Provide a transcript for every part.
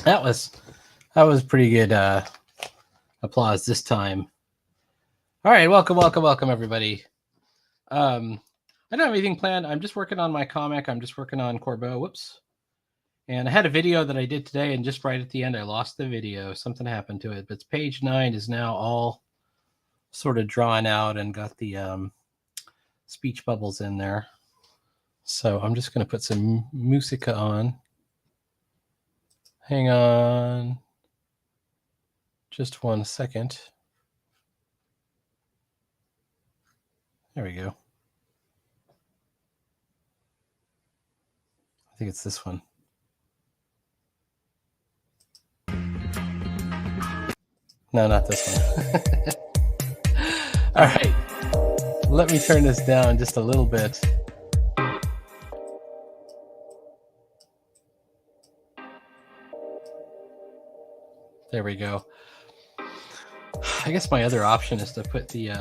That was pretty good applause this time. All right, welcome everybody. I don't have anything planned. I'm just working on my comic. I'm just working on Corbeau. Whoops. And I had a video that I did today, and just right at the end, I lost the video. Something happened to it. But page 9 is now all sort of drawn out and got the speech bubbles in there. So I'm just going to put some musica on. Hang on just 1 second. There we go. I think it's this one. No, not this one. All right. Let me turn this down just a little bit. There we go. I guess my other option is to put the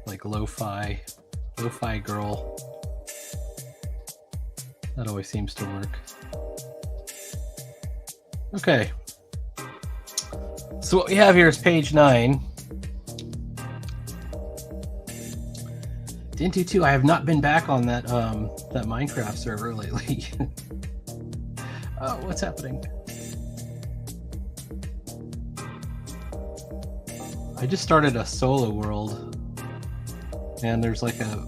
like lo-fi girl. That always seems to work. Okay. So what we have here is page 9. Dintu 2, I have not been back on that Minecraft server lately. Oh, what's happening? I just started a solo world, and there's like a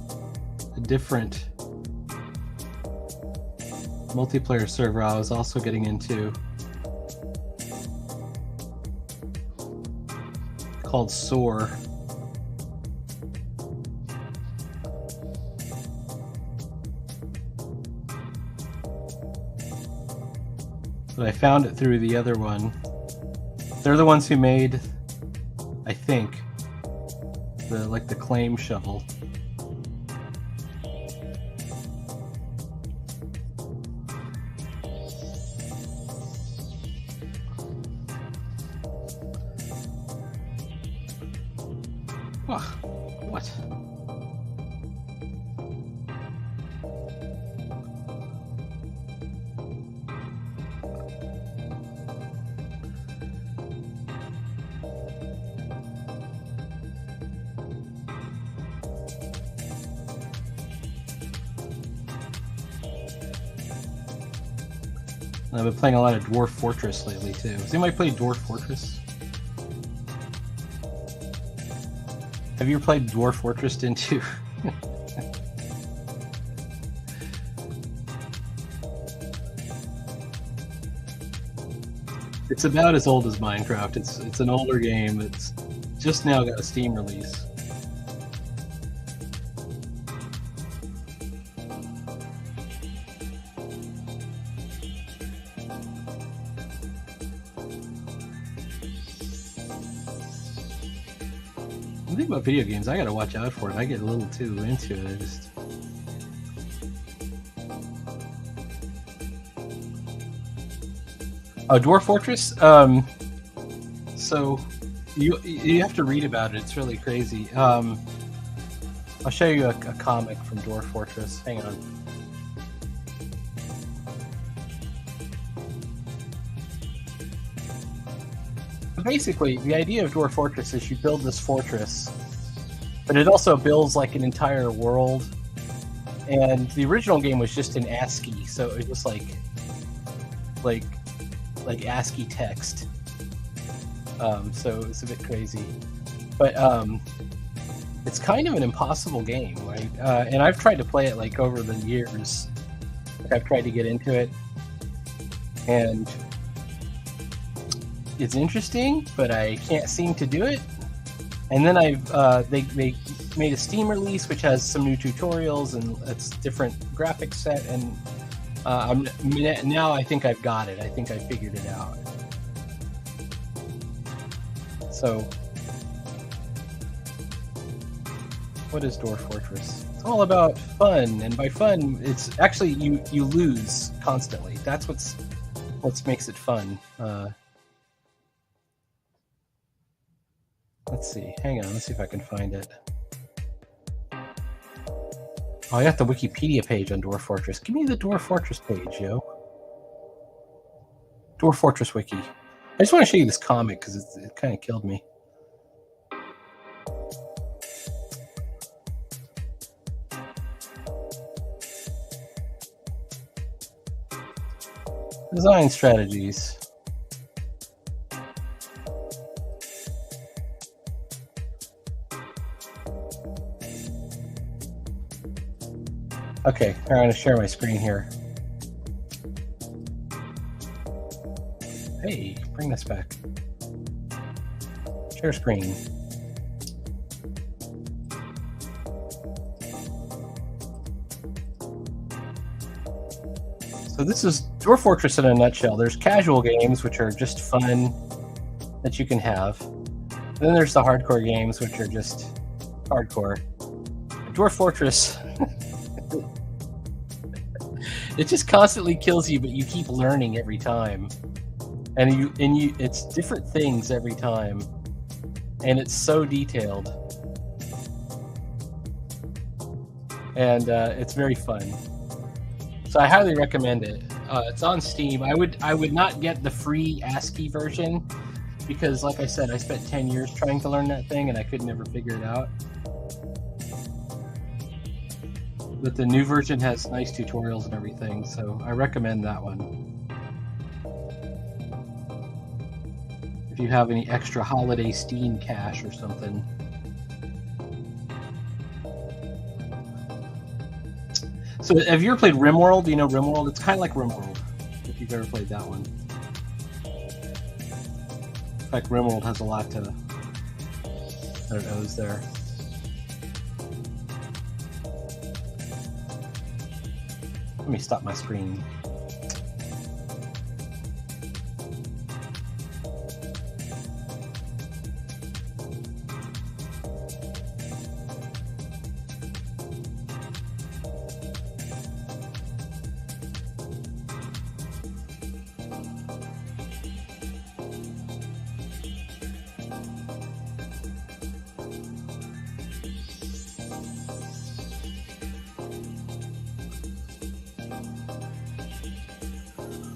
different multiplayer server I was also getting into called Soar. But I found it through the other one. They're the ones who made, I think, the claim shovel. Oh, what? I've been playing a lot of Dwarf Fortress lately too. Has anybody played Dwarf Fortress? Have you ever played Dwarf Fortress Dintu? It's about as old as Minecraft. It's an older game. It's just now got a Steam release. The thing about video games, I gotta watch out for it. I get a little too into it. I just... Oh, Dwarf Fortress? So you have to read about it. It's really crazy. I'll show you a comic from Dwarf Fortress. Hang on. Basically, the idea of Dwarf Fortress is you build this fortress, but it also builds like an entire world. And the original game was just in ASCII, so it was like ASCII text. So it's a bit crazy, but it's kind of an impossible game, right? And I've tried to play it like over the years. I've tried to get into it, and it's interesting, but I can't seem to do it. And then they made a Steam release which has some new tutorials and it's different graphics set, and now I think I've got it. I think I figured it out. So, what is Dwarf Fortress? It's all about fun, and by fun, it's actually you lose constantly. That's what makes it fun. Let's see. Hang on. Let's see if I can find it. Oh, I got the Wikipedia page on Dwarf Fortress. Give me the Dwarf Fortress page, yo. Dwarf Fortress Wiki. I just want to show you this comic because it kind of killed me. Design strategies. Okay, I'm going to share my screen here. Hey, bring this back. Share screen. So this is Dwarf Fortress in a nutshell. There's casual games, which are just fun that you can have. Then there's the hardcore games, which are just hardcore. Dwarf Fortress, it just constantly kills you, but you keep learning every time. And you it's different things every time. And it's so detailed. And it's very fun. So I highly recommend it. It's on Steam. I would not get the free ASCII version because, like I said, I spent 10 years trying to learn that thing and I could never figure it out. But the new version has nice tutorials and everything, so I recommend that one. If you have any extra holiday Steam cash or something. So have you ever played RimWorld? Do you know RimWorld? It's kind of like RimWorld, if you've ever played that one. In fact, RimWorld has a lot to that it owes there. Let me stop my screen.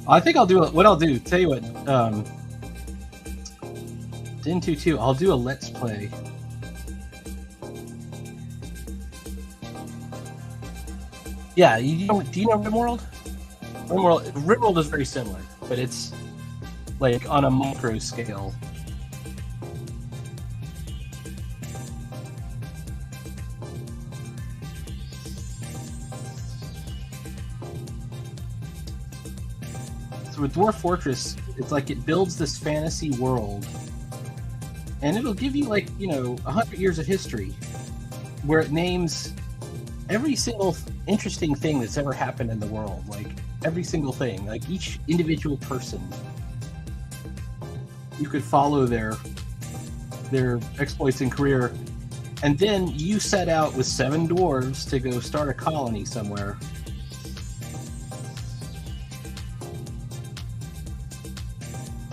I think I'll do what I'll do. Tell you what, Din 2, I'll do a let's play. Yeah, do you know RimWorld? RimWorld is very similar, but it's like on a micro scale. So with Dwarf Fortress, it's like it builds this fantasy world, and it'll give you, like, 100 years of history, where it names every single interesting thing that's ever happened in the world, like every single thing, like each individual person. You could follow their exploits and career, and then you set out with 7 dwarves to go start a colony somewhere.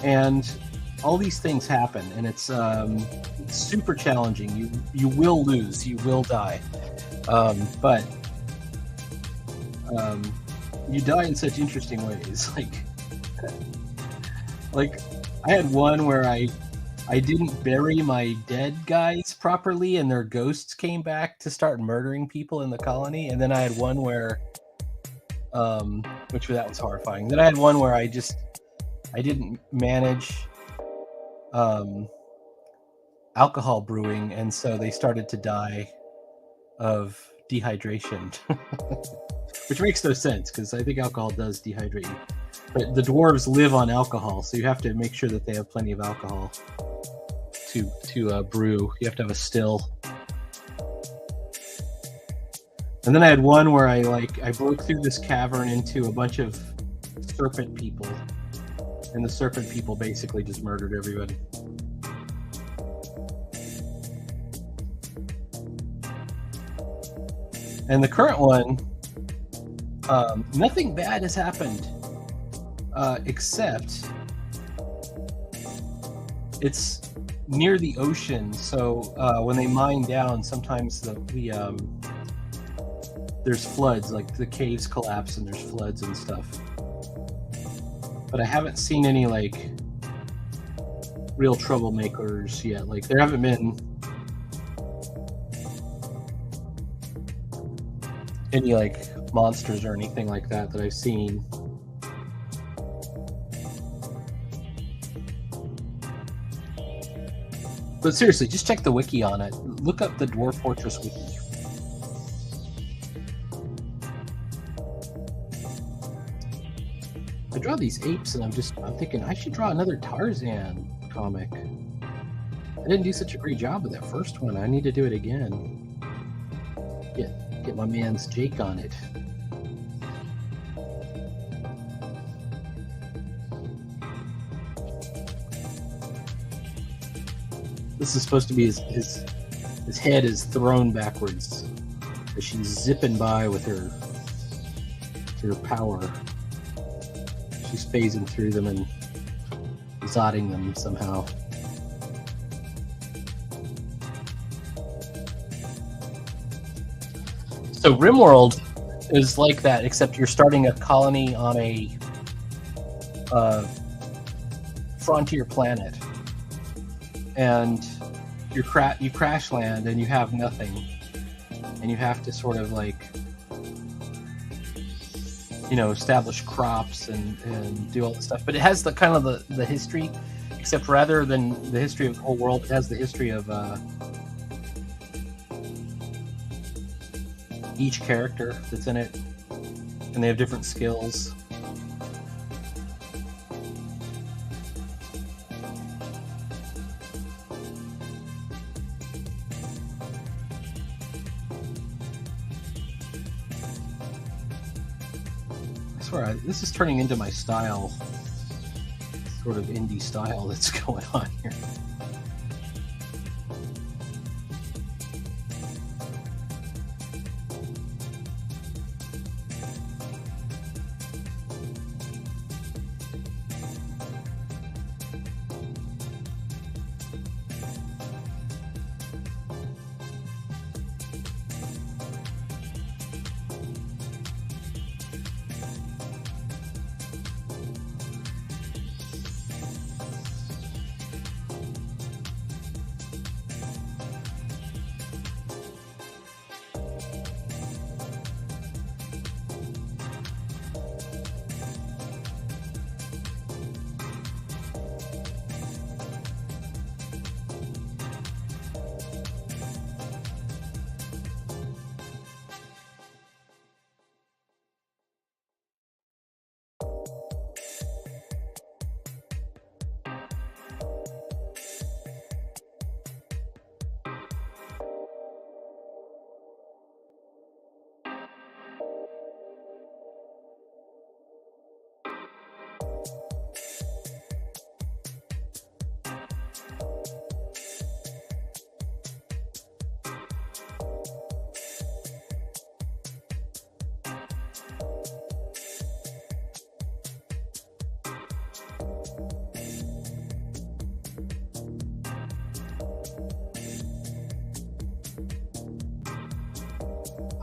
And all these things happen, and it's super challenging. You will lose, you will die, but you die in such interesting ways. Like I had one where I didn't bury my dead guys properly, and their ghosts came back to start murdering people in the colony. And then I had one where, that was horrifying. Then I had one where I didn't manage alcohol brewing, and so they started to die of dehydration, which makes no sense because I think alcohol does dehydrate you. But the dwarves live on alcohol, so you have to make sure that they have plenty of alcohol to brew. You have to have a still. And then I had one where I broke through this cavern into a bunch of serpent people. And the serpent people basically just murdered everybody. And the current one, nothing bad has happened, except it's near the ocean. So when they mine down, sometimes there's floods, like the caves collapse and there's floods and stuff. But I haven't seen any like real troublemakers yet. Like there haven't been any like monsters or anything like that I've seen. But seriously, just check the wiki on it. Look up the Dwarf Fortress wiki. I draw these apes and I'm thinking I should draw another Tarzan comic. I didn't do such a great job of that first one. I need to do it again. Get my man's Jake on it. This is supposed to be his head is thrown backwards as she's zipping by with her power. She's phasing through them and zotting them somehow. So RimWorld is like that, except you're starting a colony on a frontier planet, and you crash land and you have nothing, and you have to sort of like, you know, establish crops and do all this stuff. But it has the kind of the history, except rather than the history of the whole world, it has the history of each character that's in it, and they have different skills. I swear, this is turning into my style, sort of indie style that's going on here.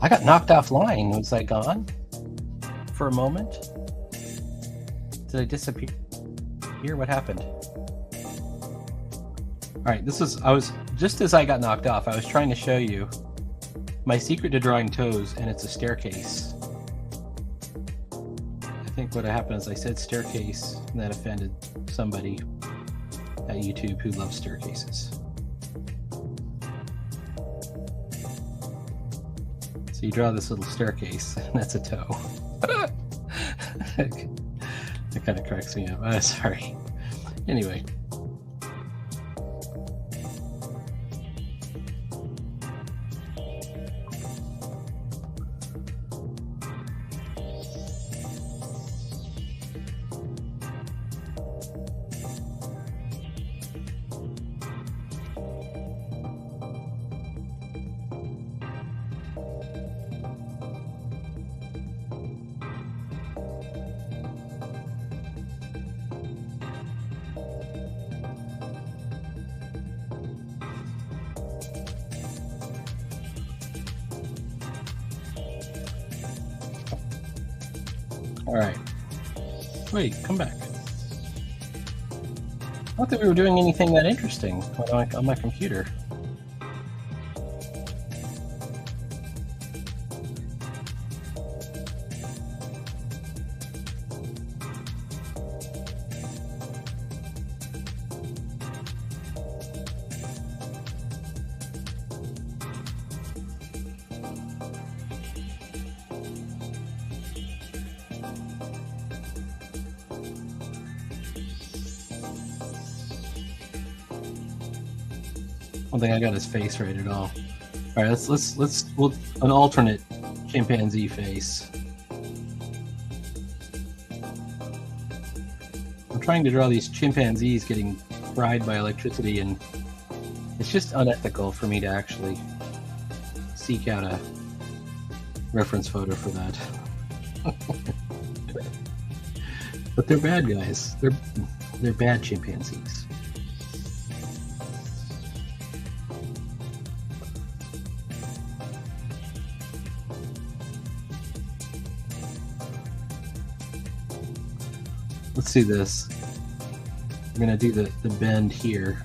I got knocked offline. Was I gone for a moment? Did I disappear? What happened? All right, I was just as I got knocked off, I was trying to show you my secret to drawing toes, and it's a staircase. I think what happened is I said staircase, and that offended somebody at YouTube who loves staircases. So you draw this little staircase, and that's a toe. That kind of cracks me up. Sorry. Anyway. All right. Wait, come back. Not that we were doing anything that interesting on my computer. I don't think I got his face right at all. All right, we'll an alternate chimpanzee face. I'm trying to draw these chimpanzees getting fried by electricity, and it's just unethical for me to actually seek out a reference photo for that. But they're bad guys. They're bad chimpanzees. Let's do this. I'm gonna do the bend here.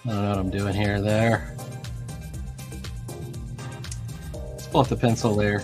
I don't know what I'm doing here or there. Let's pull off the pencil there.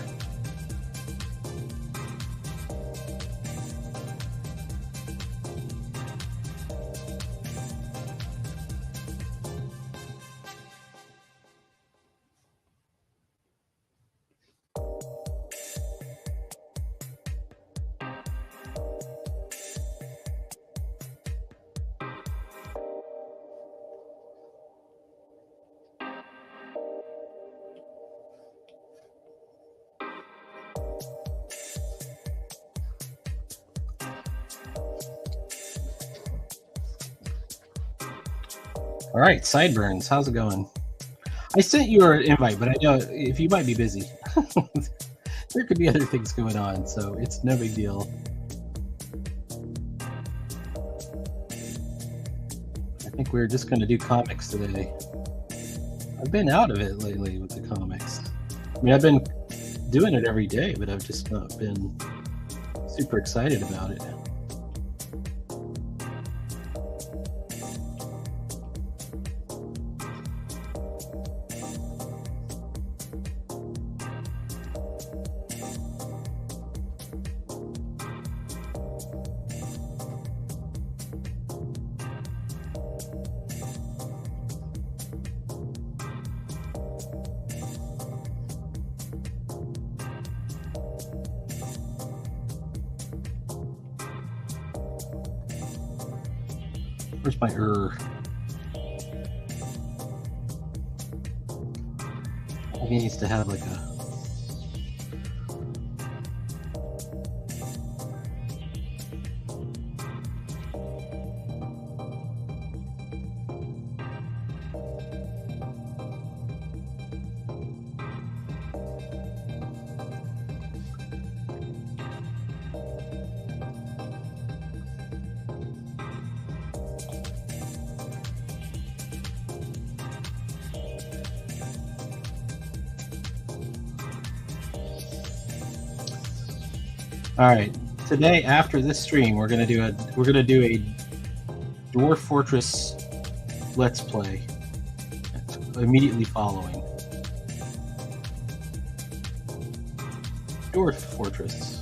All right, Sideburns, how's it going? I sent you an invite, but I know if you might be busy. There could be other things going on, so it's no big deal. I think we're just going to do comics today. I've been out of it lately with the comics. I mean, I've been doing it every day, but I've just not been super excited about it. Where's my He needs to have like a... All right. Today, after this stream, we're gonna do a Dwarf Fortress Let's Play. Immediately following Dwarf Fortress.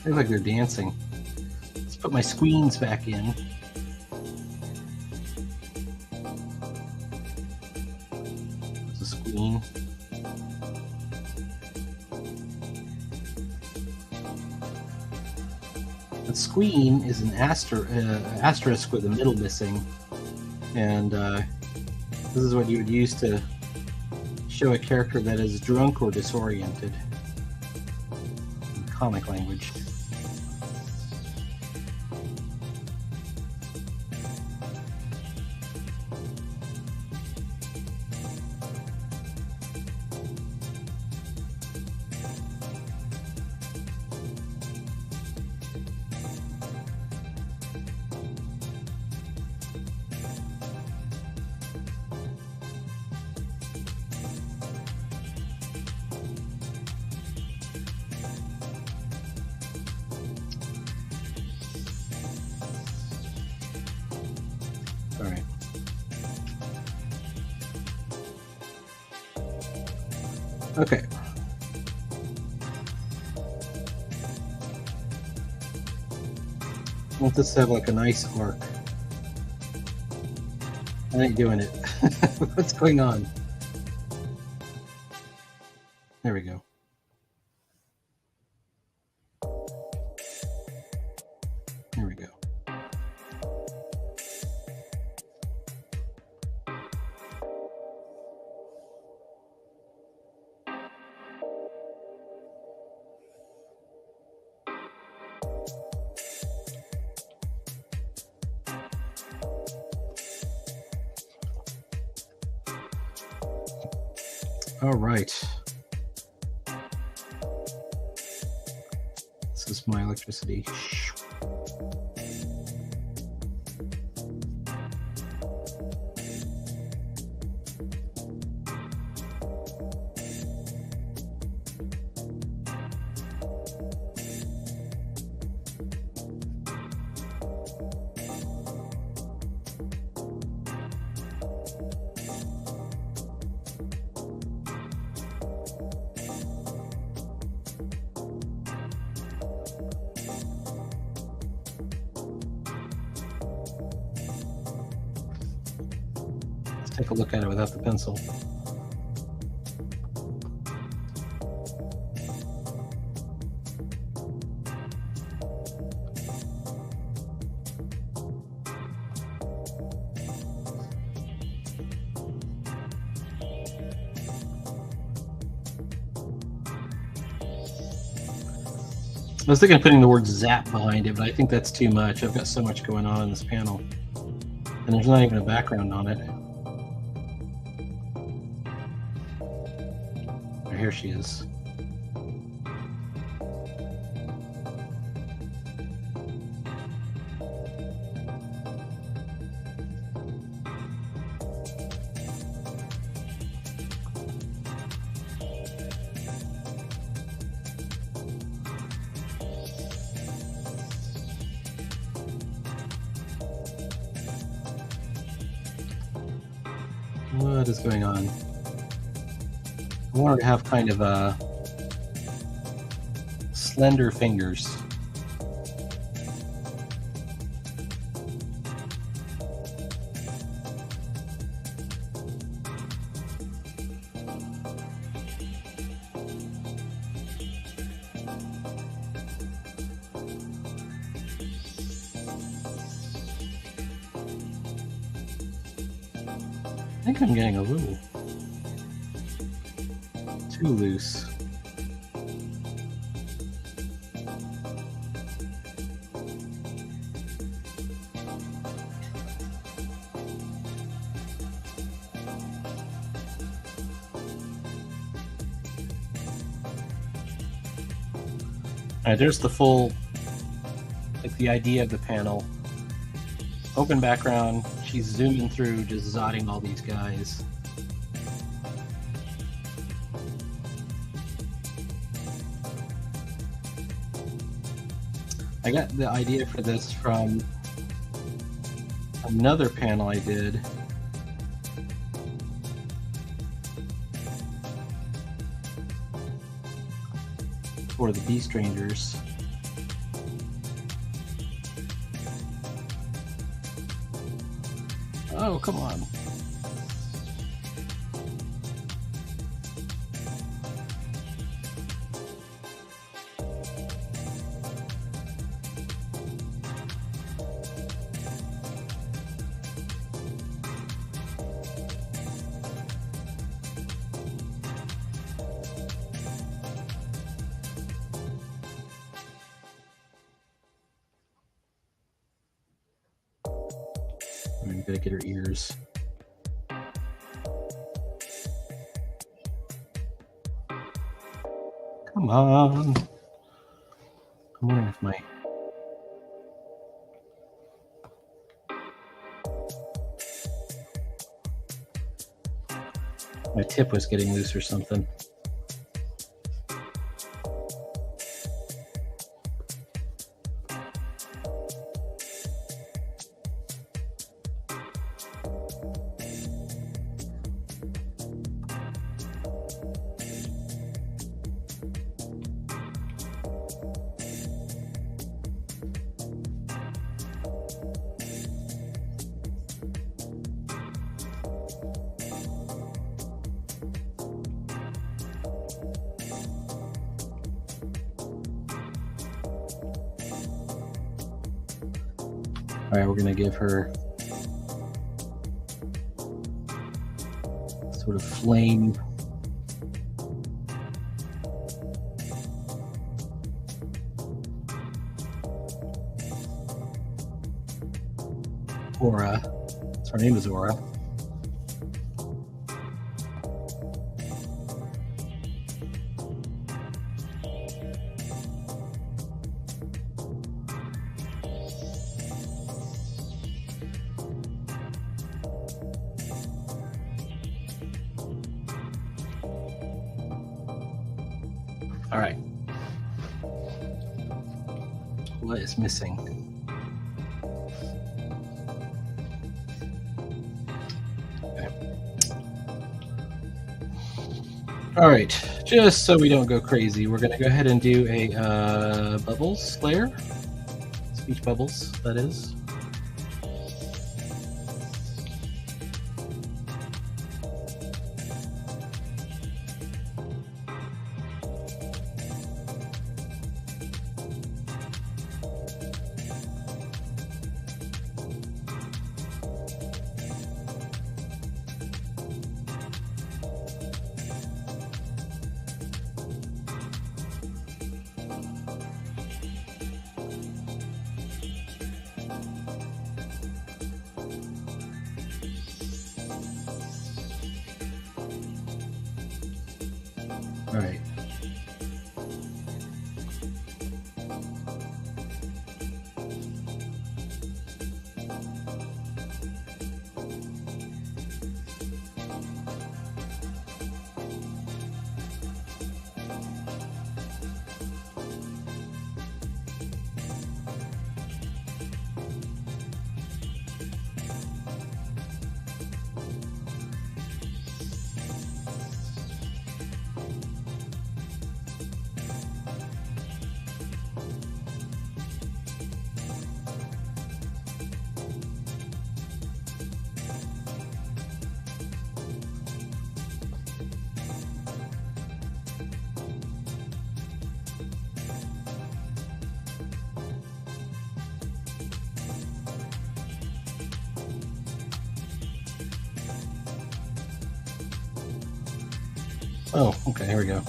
Looks like they're dancing. Let's put my squeens back in. There's a squeen. The squeen is an asterisk with a middle missing. And this is what you would use to show a character that is drunk or disoriented in comic language. All right. Okay. I want this to have like a nice arc. I ain't doing it. What's going on? There we go. There we go. All right. This is my electricity. Take a look at it without the pencil. I was thinking of putting the word zap behind it, but I think that's too much. I've got so much going on in this panel. And there's not even a background on it. Here she is. What is going on? I want her to have kind of slender fingers. I think I'm getting a little too loose. All right, there's the full, like the idea of the panel. Open background, she's zooming through, just zotting all these guys. I got the idea for this from another panel I did. For the Bee Strangers. Oh, come on. I'm gonna get her ears. Come on. I'm wondering if my tip was getting loose or something. All right, we're going to give her sort of flame aura. So her name is Aura. All right. What is missing? Okay. All right. Just so we don't go crazy, we're going to go ahead and do a bubbles layer. Speech bubbles, that is. All right. Oh, okay, here we go.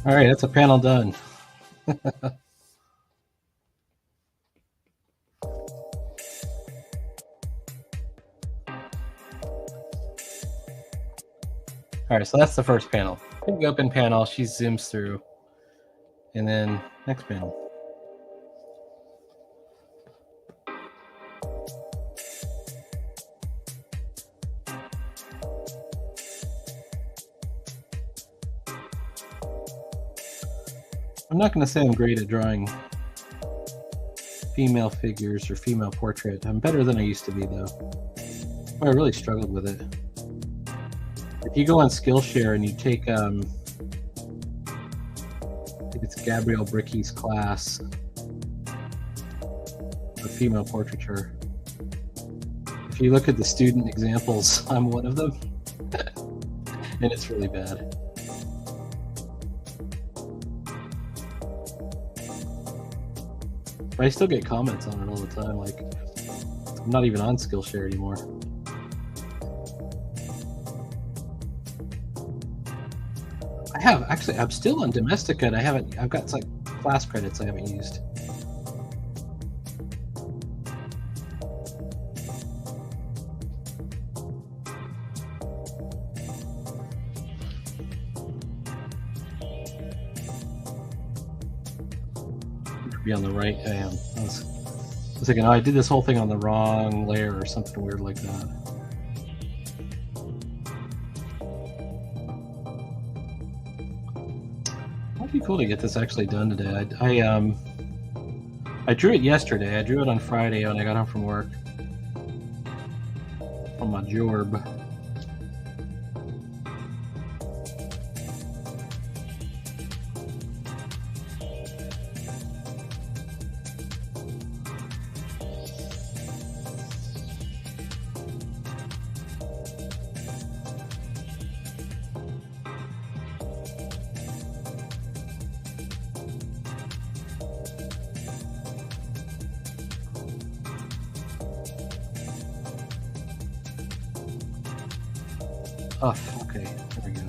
All right, that's a panel done. All right, so that's the first panel. Big open panel, she zooms through. And then next panel. I'm not going to say I'm great at drawing female figures or female portrait. I'm better than I used to be, though. Oh, I really struggled with it. If you go on Skillshare and you take, I think it's Gabrielle Bricky's class of female portraiture. If you look at the student examples, I'm one of them. And it's really bad. But I still get comments on it all the time. Like, I'm not even on Skillshare anymore. I have actually. I'm still on Domestika, and I've got like class credits I haven't used. Be on the right. I was thinking, oh, I did this whole thing on the wrong layer or something weird like that. It'd be cool to get this actually done today. I drew it yesterday. I drew it on Friday when I got home from work from my job. Oh, okay. There we go.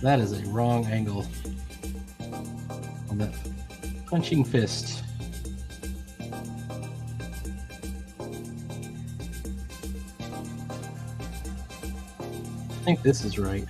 That is a wrong angle on that punching fist. I think this is right.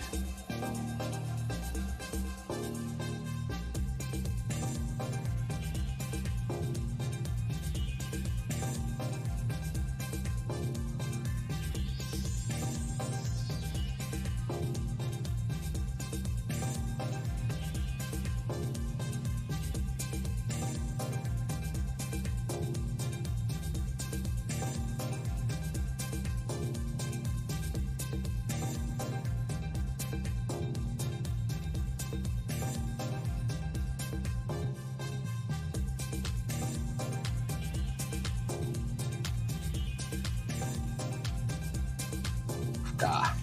Ah.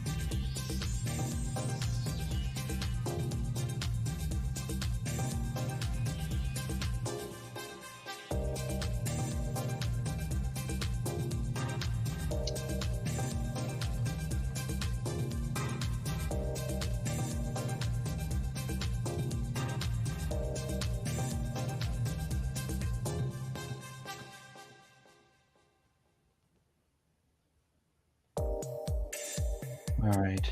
All right.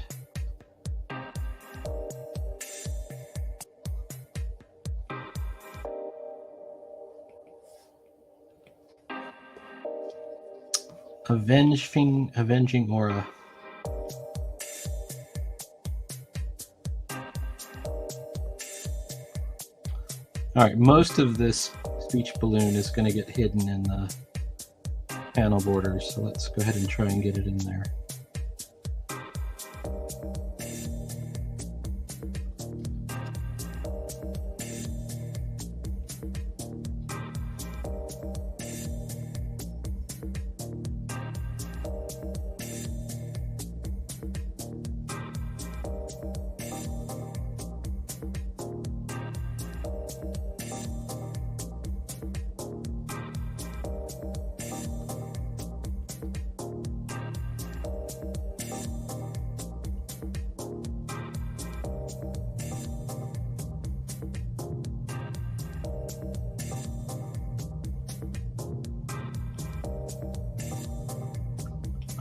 Avenging Aura. All right, most of this speech balloon is going to get hidden in the panel borders, so let's go ahead and try and get it in there.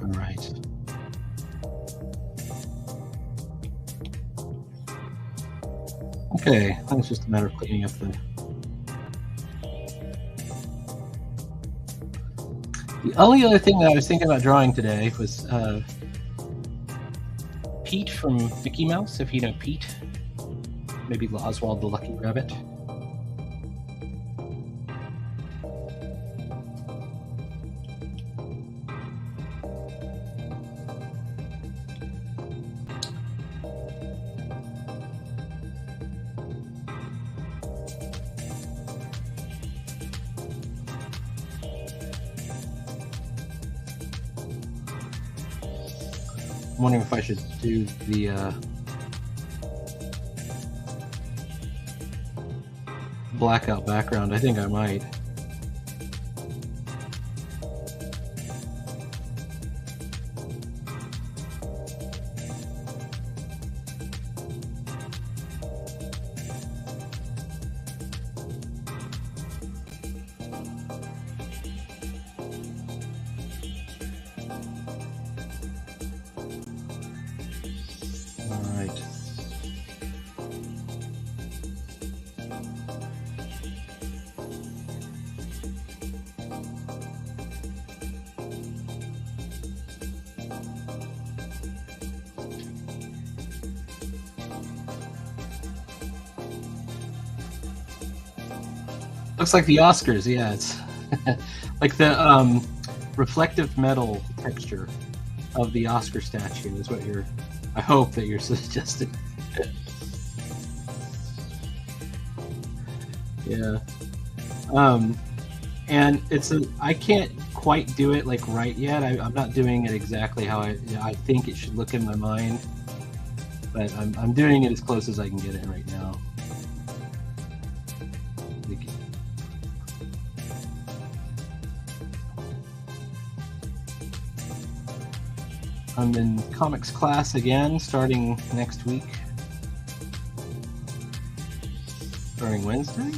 All right. Okay, I think it's just a matter of cleaning up the only other thing that I was thinking about drawing today was Pete from Mickey Mouse, if you know Pete. Maybe Oswald the Lucky Rabbit. I'm wondering if I should do the blackout background. I think I might. Looks like the Oscars, yeah. It's like the reflective metal texture of the Oscar statue is what you're. I hope that you're suggesting. Yeah. And I can't quite do it like right yet. I'm not doing it exactly how I think it should look in my mind, but I'm doing it as close as I can get it right now. I'm in comics class again, starting next week. Starting Wednesday?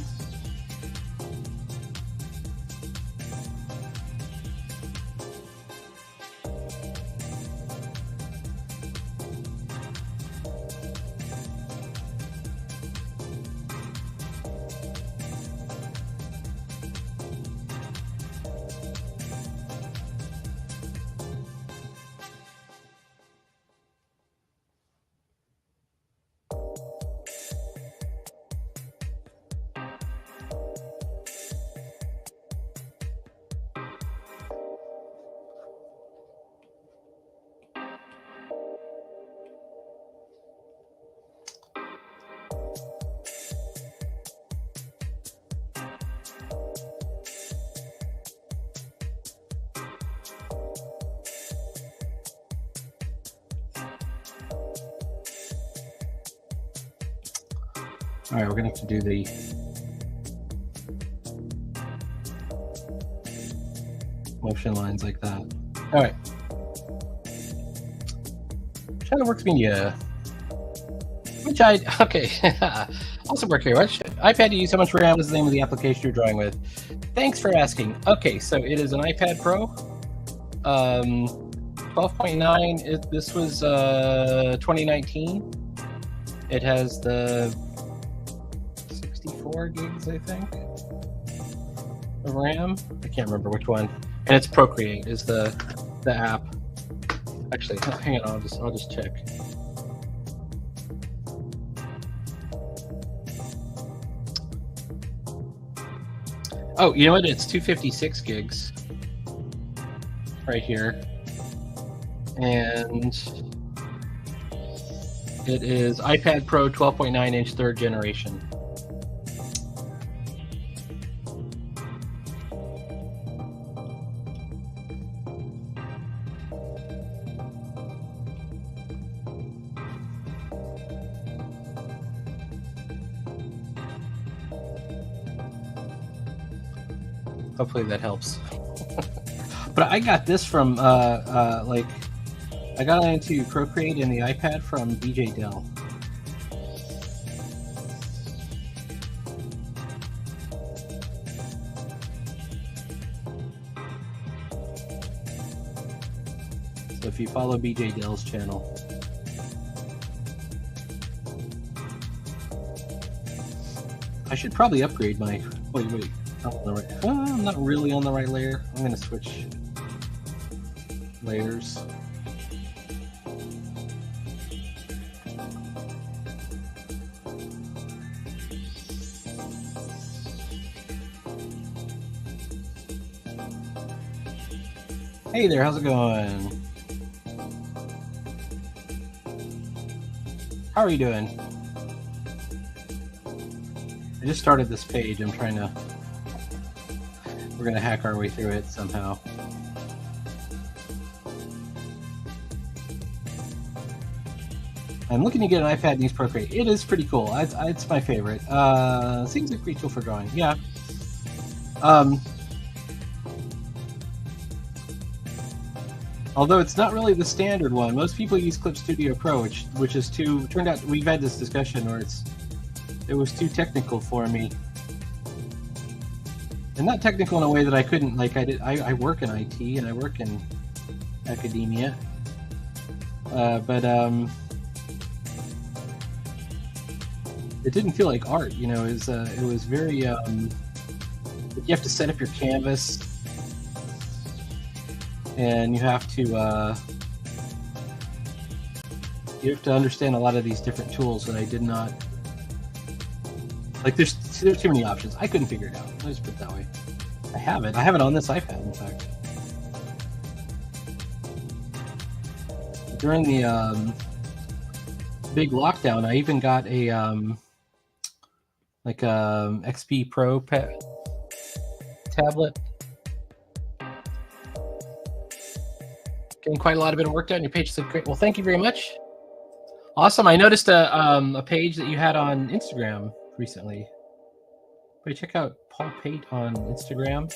All right, we're gonna have to do the motion lines like that. All right. Shadowworks Media. Okay. Awesome work here. Which iPad do you use? How much RAM? What's the name of the application you're drawing with? Thanks for asking. Okay, so it is an iPad Pro. 12.9. This was 2019. It has the 64 gigs, I think, of RAM. I can't remember which one. And it's Procreate is the app. Actually, hang on. I'll just check. Oh, you know what? It's 256 gigs right here. And it is iPad Pro 12.9-inch third generation. Hopefully that helps. But I got this from I got into Procreate in the iPad from DJ Dell. So if you follow BJ Dell's channel. I should probably upgrade my... Wait. I'm not really on the right layer. I'm going to switch layers. Hey there, how's it going? How are you doing? I just started this page. I'm trying to... We're going to hack our way through it somehow. I'm looking to get an iPad and use Procreate. It is pretty cool. It's my favorite. Seems like a great tool for drawing. Yeah. Although it's not really the standard one. Most people use Clip Studio Pro, which is too. Turned out we've had this discussion where it was too technical for me, and not technical in a way that I couldn't. Like I work in IT and I work in academia, but it didn't feel like art. You know, it was very. You have to set up your canvas. And you have to understand a lot of these different tools that I did not like. There's too many options. I couldn't figure it out. Let's put it that way. I have it on this iPad, in fact. During the big lockdown, I even got a XP Pro tablet. Getting quite a bit of work done. Your page is great. Well, thank you very much. Awesome. I noticed a page that you had on Instagram recently. Check out Paul Pate on Instagram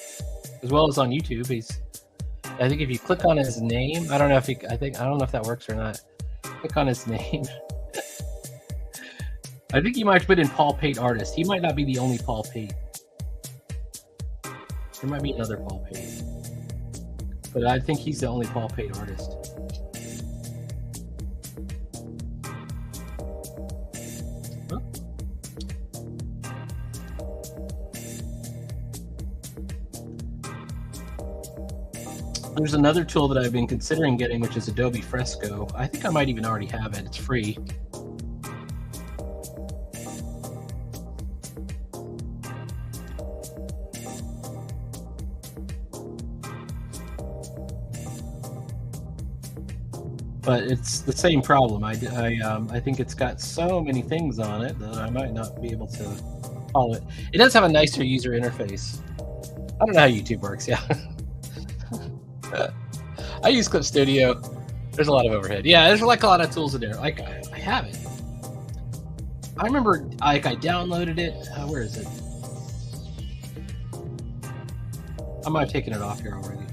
as well as on YouTube. I think if you click on his name, I don't know if that works or not. Click on his name. I think you might put in Paul Pate artist. He might not be the only Paul Pate. There might be another Paul Pate. But I think he's the only Paul Pate artist. Huh? There's another tool that I've been considering getting, which is Adobe Fresco. I think I might even already have it. It's free. But it's the same problem. I think it's got so many things on it that I might not be able to follow it. It does have a nicer user interface. I don't know how YouTube works. Yeah, I use Clip Studio. There's a lot of overhead. Yeah, there's like a lot of tools in there. Like I have it. I remember I downloaded it. Where is it? I might have taken it off here already.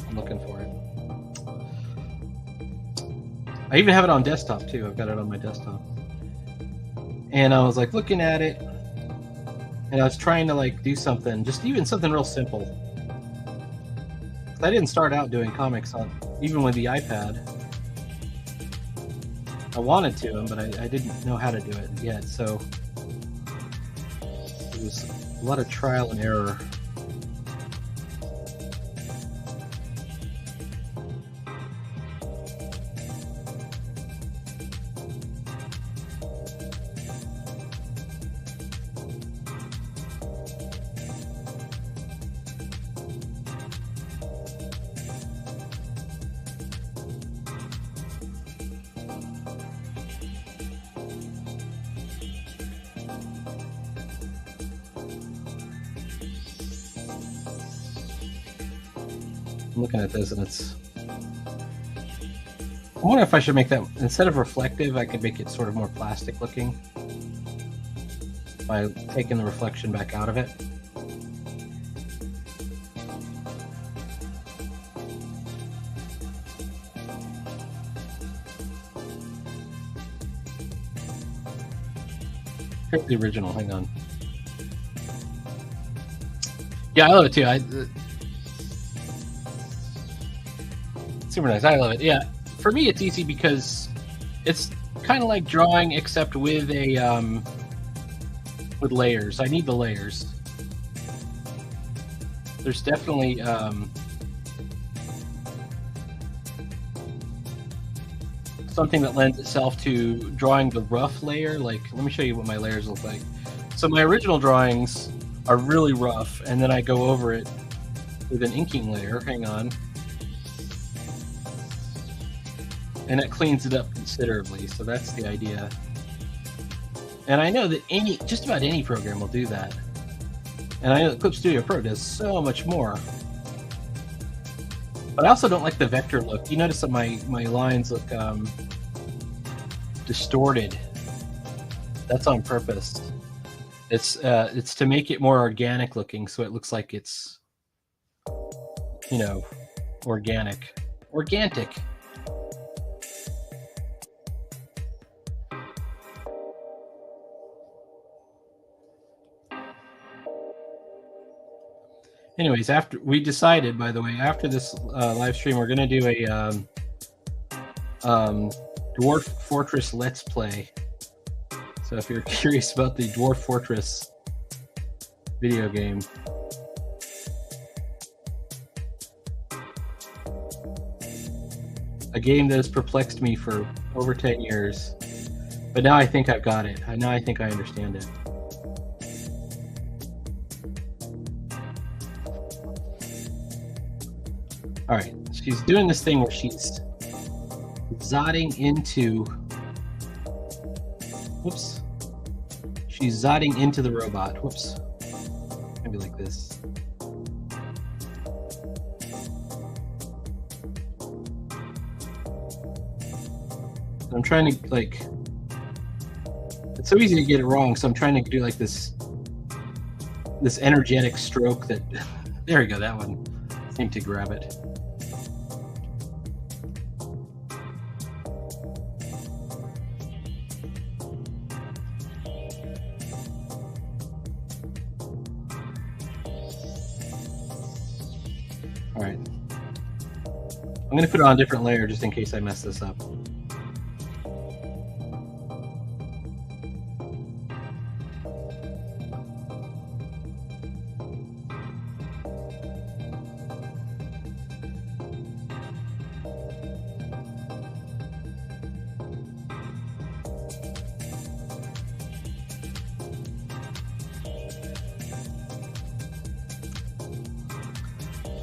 I'm looking for it. I even have it on desktop too. I've got it on my desktop. And I was like looking at it and I was trying to like do something, just even something real simple. I didn't start out doing comics even with the iPad. I wanted to, but I didn't know how to do it yet. So it was a lot of trial and error. I'm looking at this and it's... I wonder if I should make that, instead of reflective, I could make it sort of more plastic looking by taking the reflection back out of it. Here's the original, hang on. Yeah, I love it too. Super nice. I love it. Yeah, for me it's easy because it's kind of like drawing, except with a with layers. I need the layers. There's definitely something that lends itself to drawing the rough layer. Like, let me show you what my layers look like. So my original drawings are really rough, and then I go over it with an inking layer. Hang on. And it cleans it up considerably, so that's the idea. And I know that just about any program will do that. And I know that Clip Studio Pro does so much more. But I also don't like the vector look. You notice that my lines look distorted. That's on purpose. It's to make it more organic looking, so it looks like it's, you know, organic. Anyways, after we decided, by the way, after this live stream, we're gonna do a Dwarf Fortress Let's Play. So if you're curious about the Dwarf Fortress video game, a game that has perplexed me for over 10 years, but now I think I've got it. Now I think I understand it. All right, she's doing this thing where she's zodding into, whoops. She's zodding into the robot. Whoops. Maybe like this. I'm trying to, like, it's so easy to get it wrong, so I'm trying to do like this energetic stroke that, there we go, that one seemed to grab it. All right, I'm going to put it on a different layer just in case I mess this up.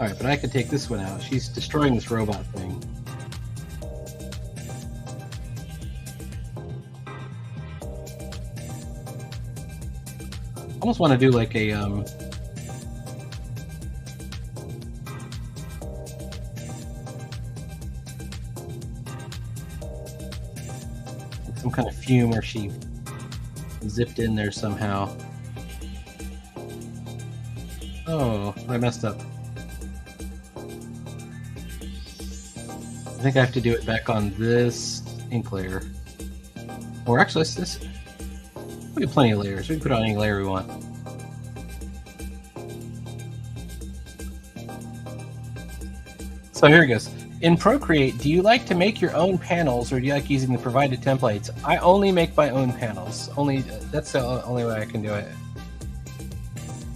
All right, but I could take this one out. She's destroying this robot thing. I almost want to do like a some kind of fume where she zipped in there somehow. Oh, I messed up. I think I have to do it back on this ink layer. Or actually, we have plenty of layers. We can put on any layer we want. So here it goes. In Procreate, do you like to make your own panels, or do you like using the provided templates? I only make my own panels. That's the only way I can do it.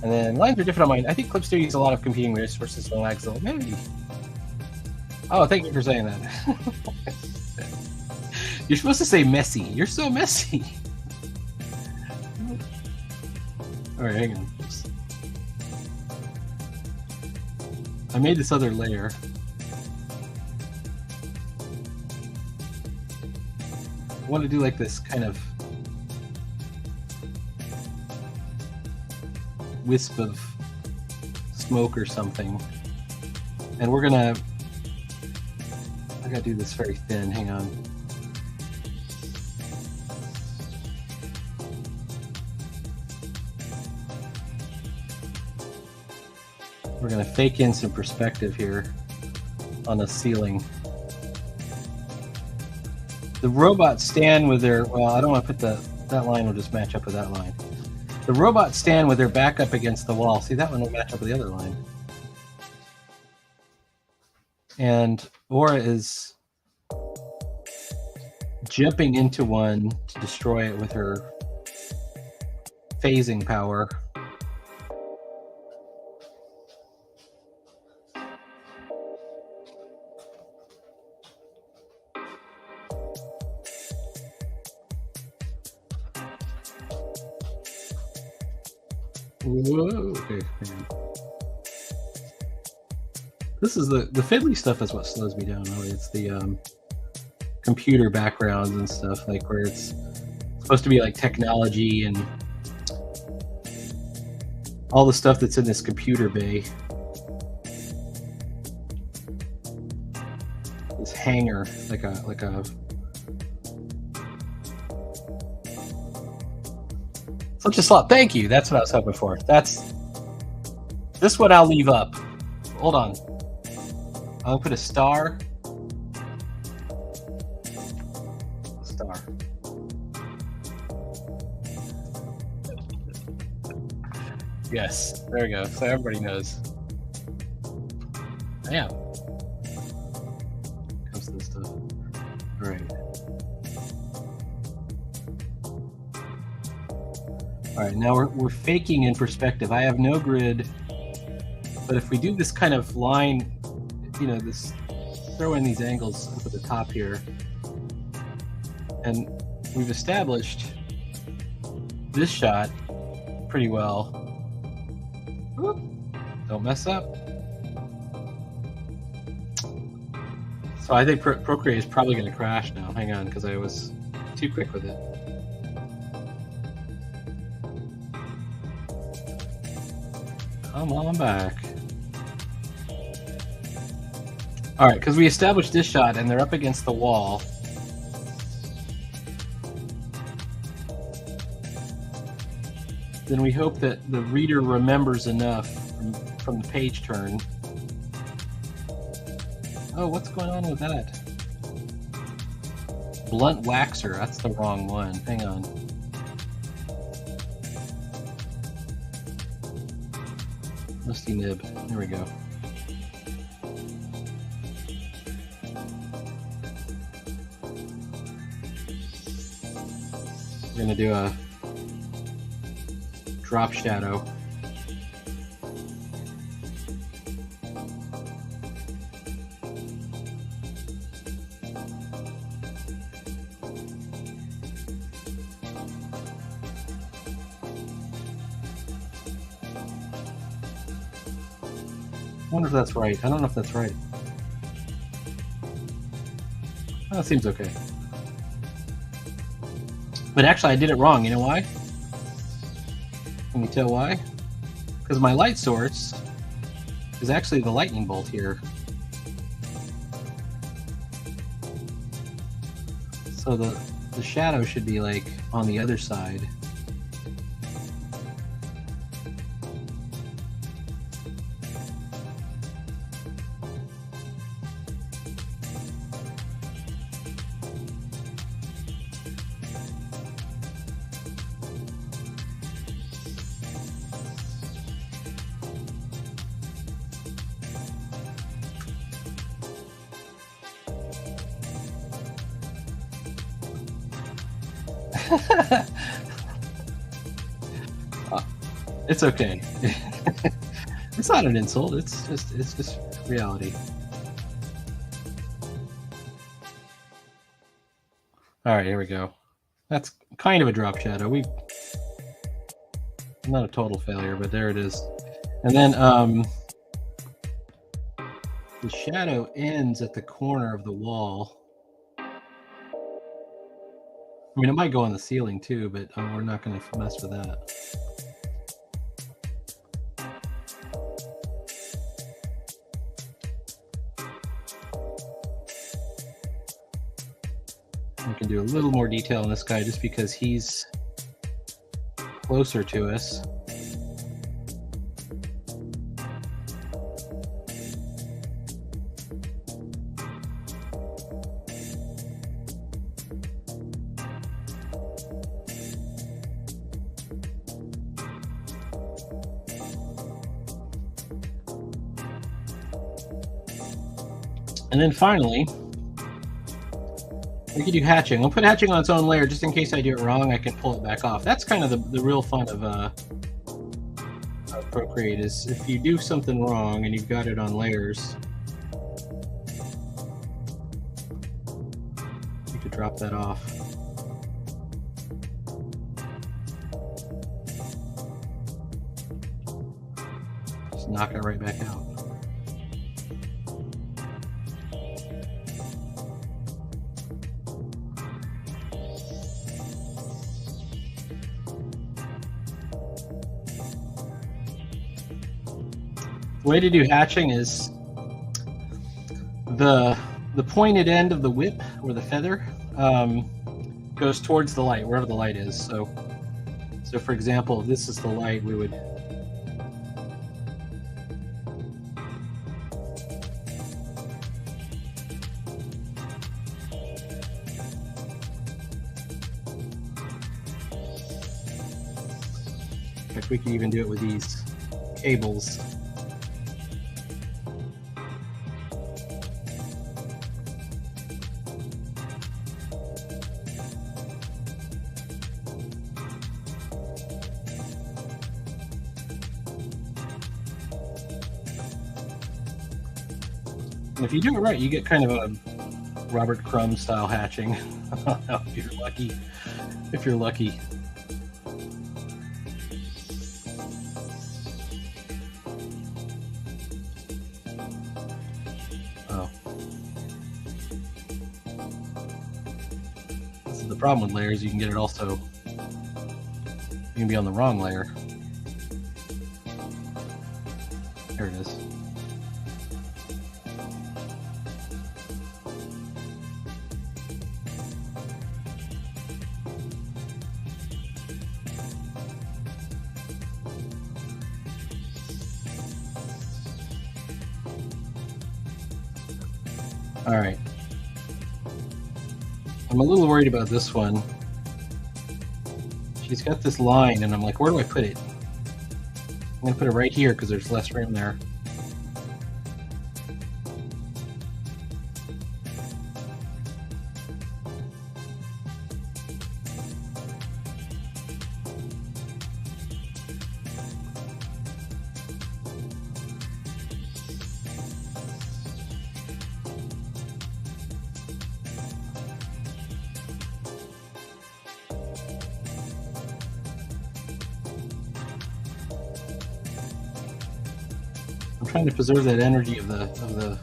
And then lines are different on mine. I think Clip Studio uses a lot of competing resources and lags a little. Maybe. Oh, thank you for saying that. You're supposed to say messy. You're so messy. All right, hang on. Oops. I made this other layer. I want to do like this kind of wisp of smoke or something. And we're gonna, I gotta do this very thin, hang on. We're gonna fake in some perspective here on the ceiling. The robots stand with their, well, I don't want to put that line will just match up with that line. The robots stand with their back up against the wall. See, that one will match up with the other line. And Aura is jumping into one to destroy it with her phasing power. Whoa, okay. This is the fiddly stuff is what slows me down, really. It's the computer backgrounds and stuff, like where it's supposed to be like technology and all the stuff that's in this computer bay. this hanger, like a such a slot. Thank you. That's what I was hoping for. This one I'll leave up. Hold on. I'll put a star. Star. Yes, there we go. So everybody knows. Damn. Comes to this stuff. All right. All right, now we're faking in perspective. I have no grid, but if we do this kind of line, you know, this, throw in these angles up at the top here, and we've established this shot pretty well. Whoop. Don't mess up. So I think Procreate is probably going to crash now. Hang on, because I was too quick with it. Come on back. All right, because we established this shot and they're up against the wall. Then we hope that the reader remembers enough from the page turn. Oh, what's going on with that? Blunt waxer, that's the wrong one. Hang on. Rusty nib, there we go. We're gonna do a drop shadow. I wonder if that's right. I don't know if that's right. Oh, that seems okay. But actually, I did it wrong. You know why? Can you tell why? Because my light source is actually the lightning bolt here. So the shadow should be like on the other side. It's okay. It's not an insult. It's just reality. All right, here we go. That's kind of a drop shadow. Not a total failure, but there it is. And then the shadow ends at the corner of the wall. I mean, it might go on the ceiling too, but we're not going to mess with that. We can do a little more detail on this guy just because he's closer to us. And then finally, we can do hatching. We'll put hatching on its own layer just in case I do it wrong. I can pull it back off. That's kind of the real fun of Procreate, is if you do something wrong and you've got it on layers, you could drop that off. Just knock it right back out. The way to do hatching is the the pointed end of the whip, or the feather, goes towards the light, wherever the light is. So for example, if this is the light, we would in fact, we can even do it with these cables. And if you do it right, you get kind of a Robert Crumb style hatching. If you're lucky. If you're lucky. Oh. This is the problem with layers. You can get it also. You can be on the wrong layer. There it is. All right. I'm a little worried about this one. She's got this line, and I'm like, where do I put it? I'm going to put it right here because there's less room there. I'm trying to preserve that energy of the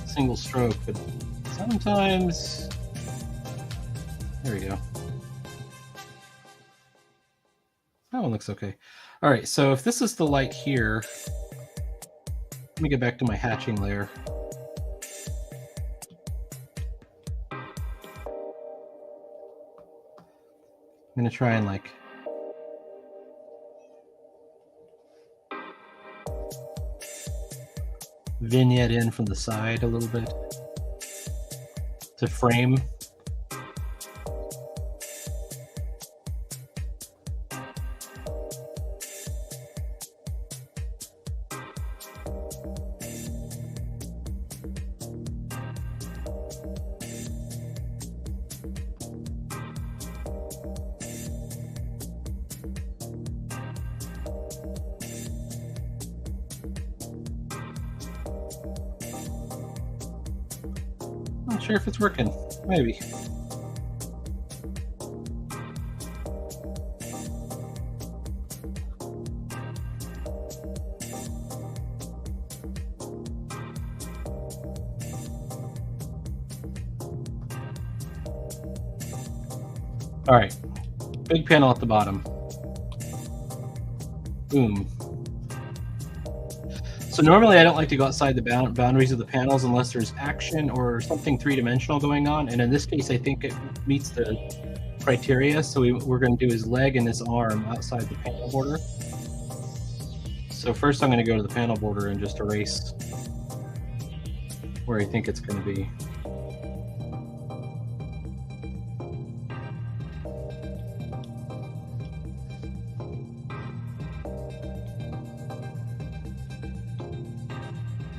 single stroke, but sometimes there we go. That one looks okay. All right, so if this is the light here, let me get back to my hatching layer. I'm gonna try and like vignette in from the side a little bit to frame. Not sure if it's working. Maybe. All right. Big panel at the bottom. Boom. So normally I don't like to go outside the boundaries of the panels unless there's action or something three-dimensional going on. And in this case, I think it meets the criteria. So we're going to do his leg and his arm outside the panel border. So first I'm going to go to the panel border and just erase where I think it's going to be.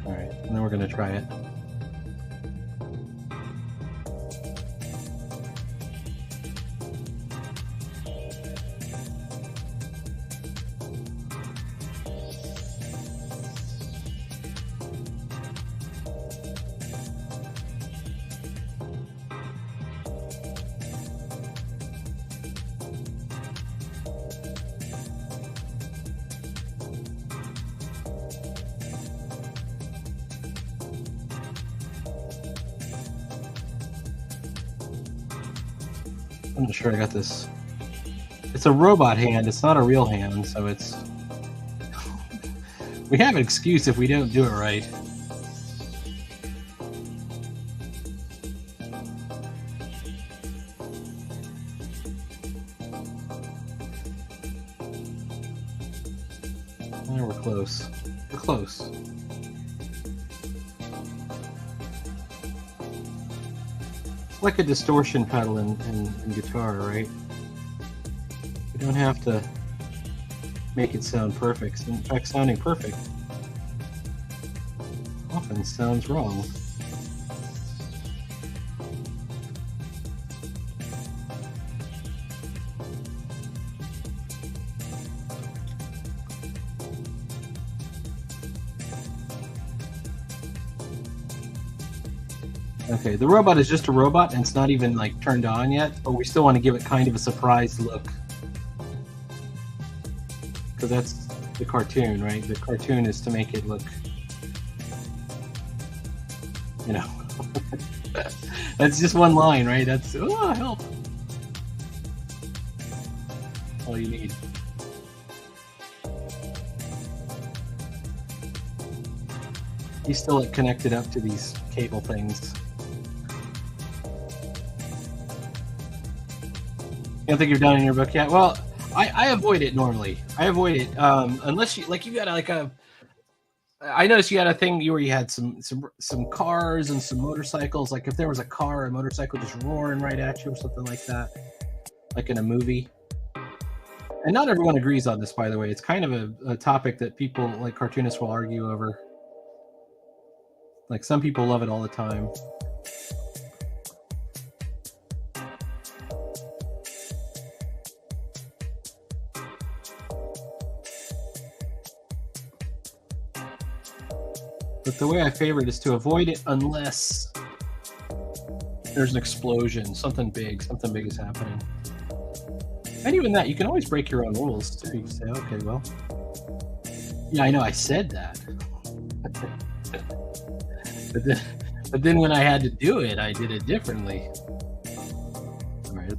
All right, and then we're going to try it. I'm not sure I got this. It's a robot hand. It's not a real hand, so it's... We have an excuse if we don't do it right. close. Like a distortion pedal in guitar, right? You don't have to make it sound perfect. In fact, sounding perfect often sounds wrong. Okay, the robot is just a robot and it's not even like turned on yet, but we still want to give it kind of a surprised look. Because that's the cartoon, right? The cartoon is to make it look, you know, that's just one line, right? That's, oh, help. All you need. He's still like, connected up to these cable things. You don't think you're done in your book yet? Well, I avoid it normally. I avoid it unless you like. You got like a. I noticed you had a thing where you had some cars and some motorcycles. Like if there was a car or a motorcycle just roaring right at you or something like that, like in a movie. And not everyone agrees on this, by the way. It's kind of a topic that people like cartoonists will argue over. Like some people love it all the time. But the way I favor it is to avoid it unless there's an explosion, something big is happening. And even that, you can always break your own rules too. You can say, okay, well, yeah, I know I said that. But then when I had to do it, I did it differently. All right,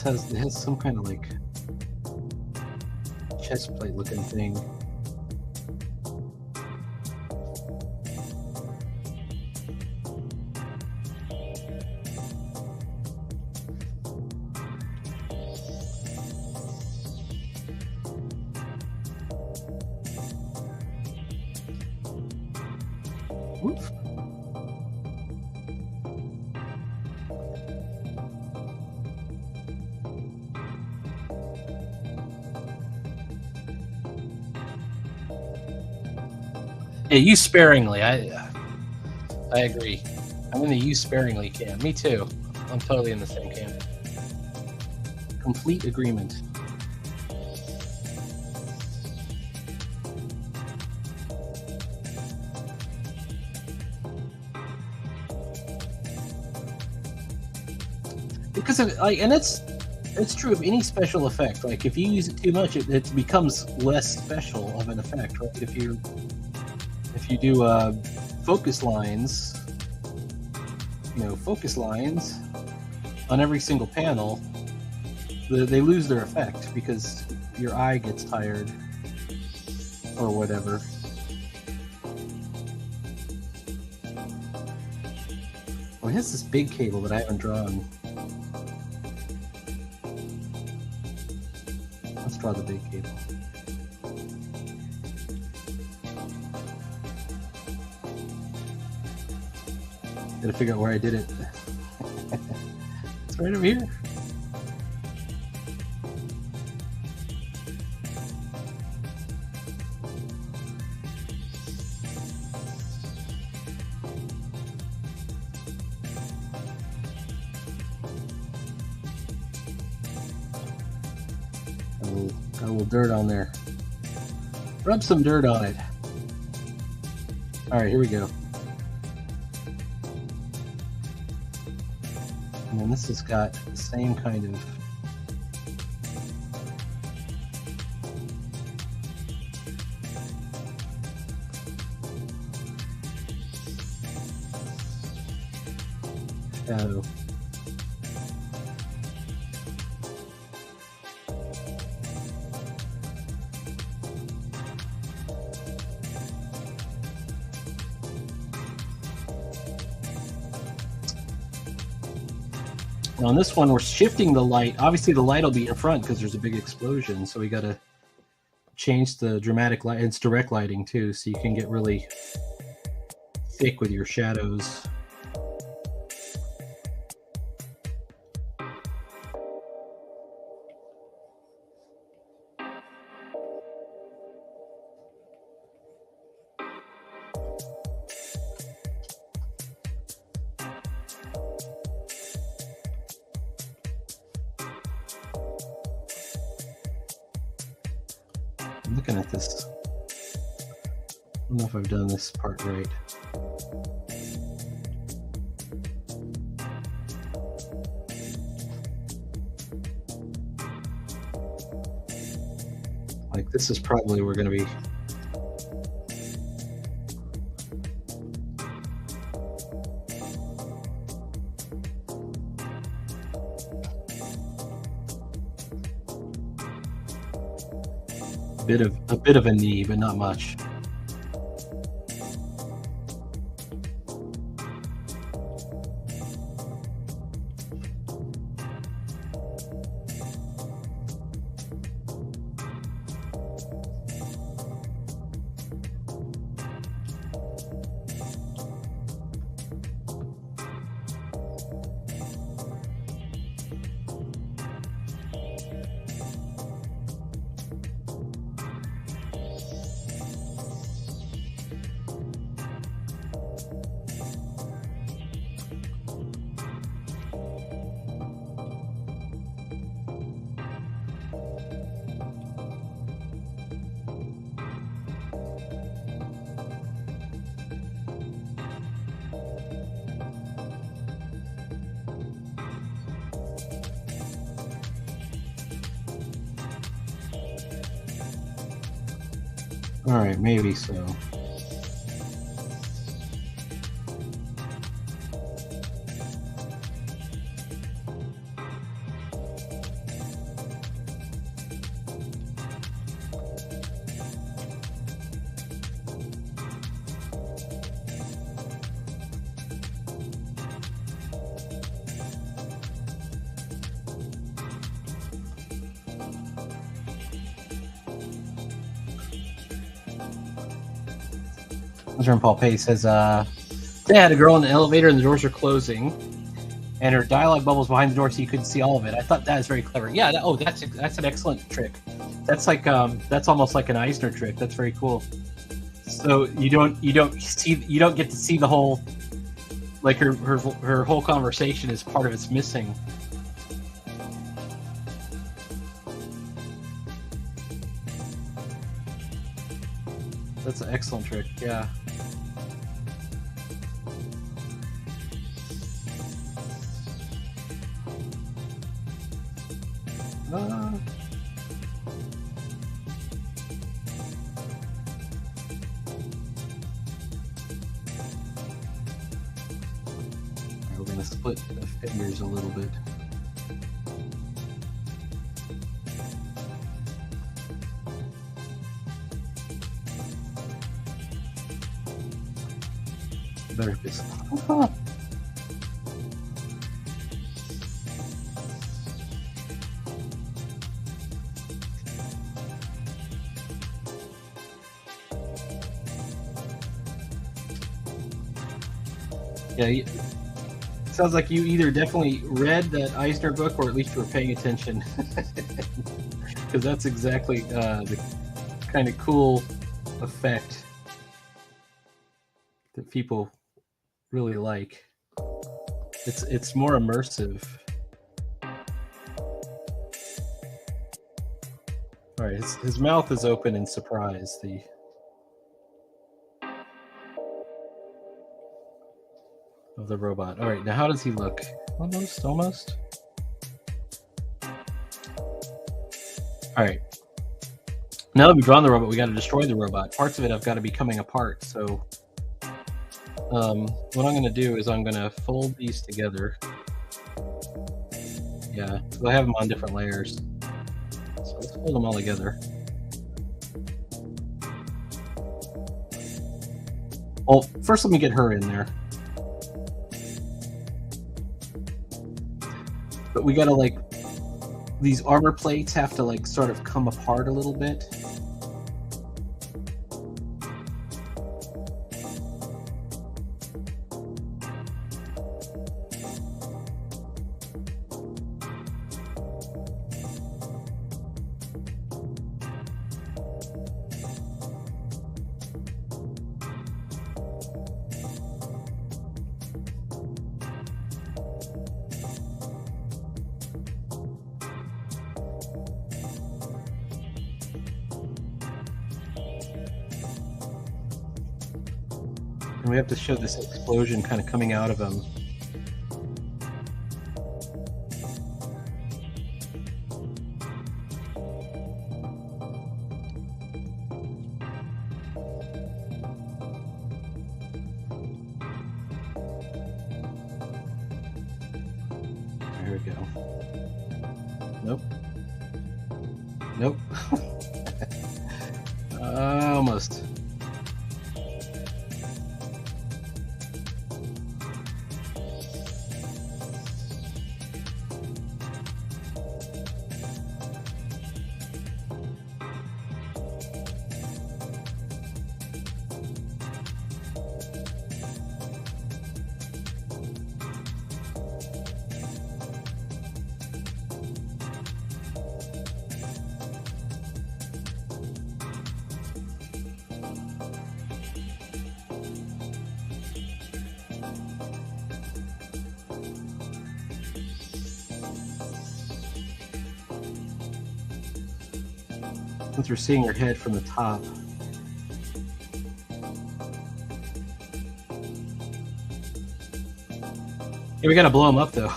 it has some kind of like chest plate looking thing. Oof. Yeah, use sparingly. I agree. I'm in the use sparingly camp. Me too. I'm totally in the same camp. Complete agreement. Because of, like, and it's true of any special effect. Like if you use it too much, it becomes less special of an effect, right? If you do focus lines, focus lines on every single panel, they lose their effect because your eye gets tired or whatever. Oh, it has this big cable that I haven't drawn. Let's draw the big cable. Gotta figure out where I did it. It's right over here. Got a little dirt on there. Rub some dirt on it. All right, here we go. And then this has got the same kind of shadow. Now on this one, we're shifting the light. Obviously, the light will be in front because there's a big explosion, so we got to change the dramatic light. It's direct lighting too, so you can get really thick with your shadows. I'm looking at this. I don't know if I've done this part right. Like this is probably we're going to be. A bit of a knee, but not much. All right, maybe so. Jerome Paul Pace says, they had a girl in the elevator and the doors are closing, and her dialogue bubbles behind the door so you couldn't see all of it. I thought that was very clever. Yeah, that's an excellent trick. That's like that's almost like an Eisner trick. That's very cool. So you don't get to see the whole, like her whole conversation is part of it's missing. That's an excellent trick. Yeah. We're going to split the fingers a little bit. Better fix it. Yeah, sounds like you either definitely read that Eisner book or at least you were paying attention. Because that's exactly the kind of cool effect that people really like. It's more immersive. All right, his mouth is open in surprise. Of the robot. All right, now how does he look? Almost. All right. Now that we've drawn the robot, we got to destroy the robot. Parts of it have got to be coming apart. So, what I'm going to do is I'm going to fold these together. Yeah, so I have them on different layers. So let's fold them all together. Well, first let me get her in there. but we gotta like, these armor plates have to like sort of come apart a little bit. And we have to show this explosion kind of coming out of him. There we go. Nope. Nope. Almost. Since we're seeing her head from the top. Yeah, we gotta blow him up though.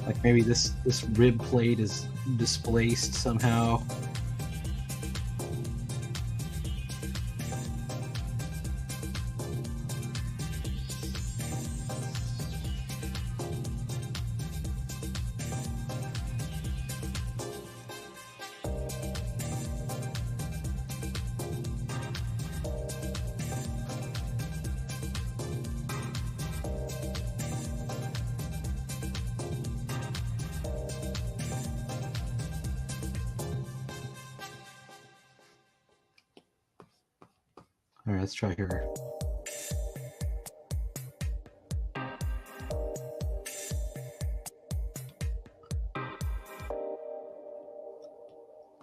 Like maybe this rib plate is displaced somehow. All right, let's try her.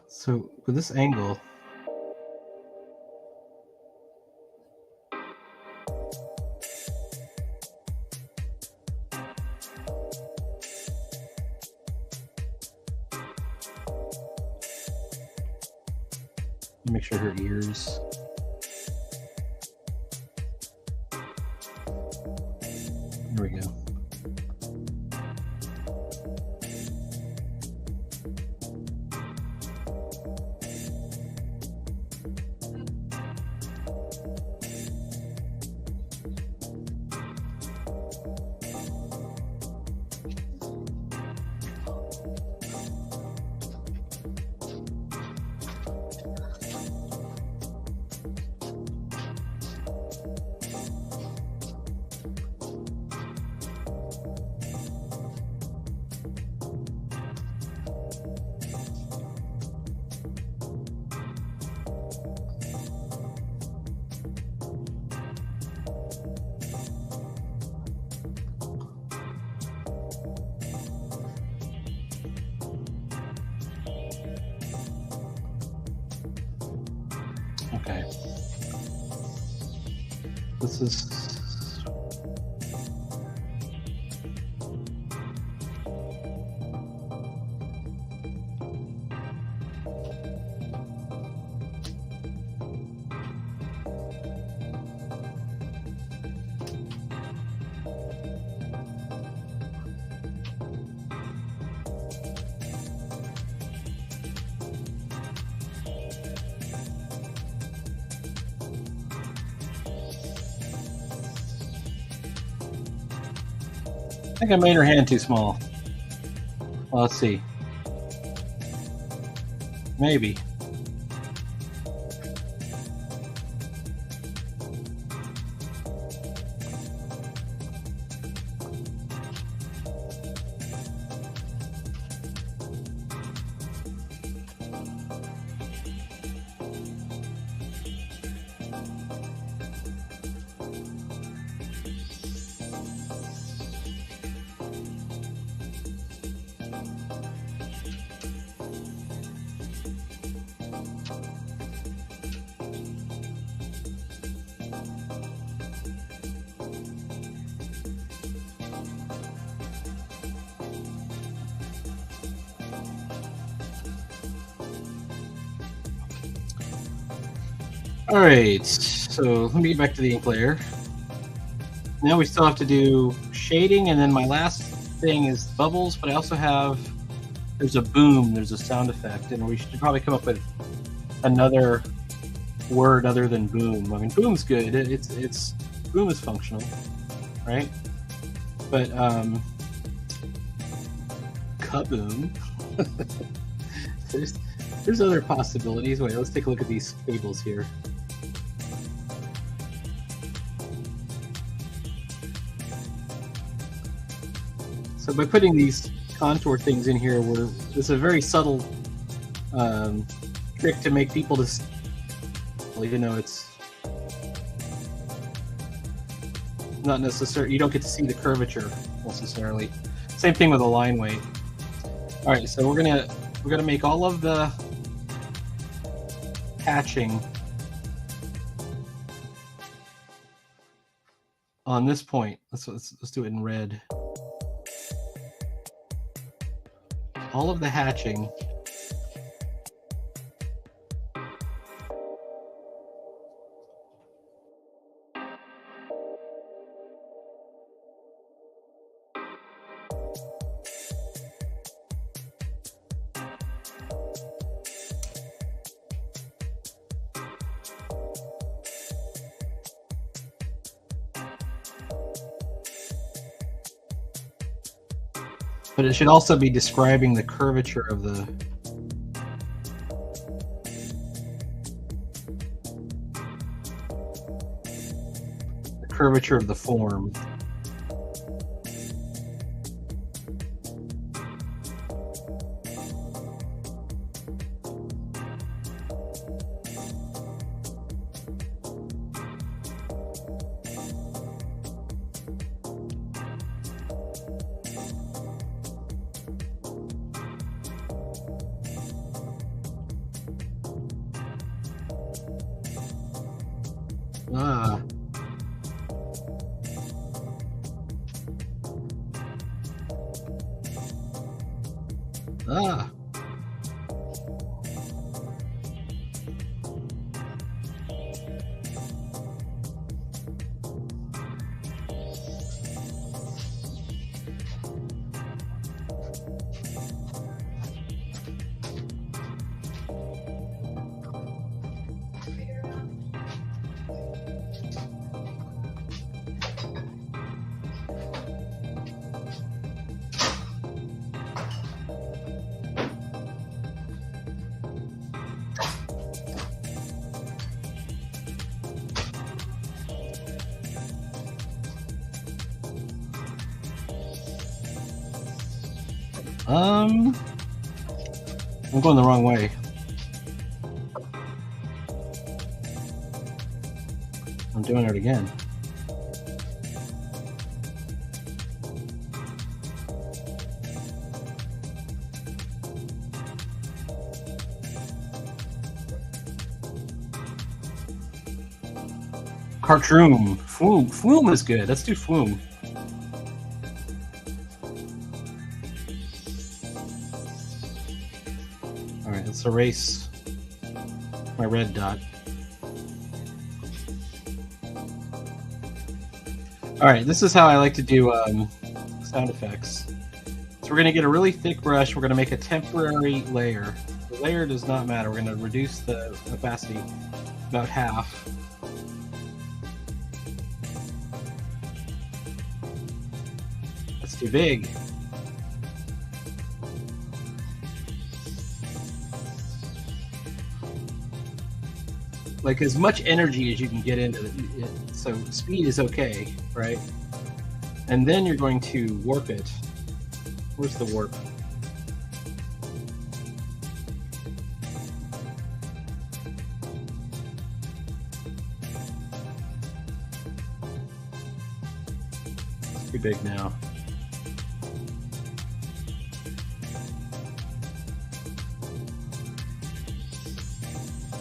So with this angle, make sure her ears. There we go. Okay. This is... I think I made her hand too small. Well, let's see. Maybe. All right, so let me get back to the ink layer. Now we still have to do shading, and then my last thing is bubbles, but I also have, there's a boom, there's a sound effect, and we should probably come up with another word other than boom. I mean, boom's good, it's boom is functional, right? But kaboom. there's other possibilities. Wait, let's take a look at these cables here. So by putting these contour things in here, it's a very subtle trick to make people just, well, you know, it's not necessary. You don't get to see the curvature necessarily. Same thing with a line weight. All right, so we're gonna make all of the hatching on this point. Let's do it in red. All of the hatching but it should also be describing the curvature of the form. Ah. Ah. I'm going the wrong way. I'm doing it again. Cartroom. Flume. Flume is good. Let's do flume. All right, let's erase my red dot. All right, this is how I like to do sound effects. So we're going to get a really thick brush. We're going to make a temporary layer. The layer does not matter. We're going to reduce the opacity about half. Let's It's too big. Like as much energy as you can get into it. So speed is okay, right? And then you're going to warp it. Where's the warp? It's too big now.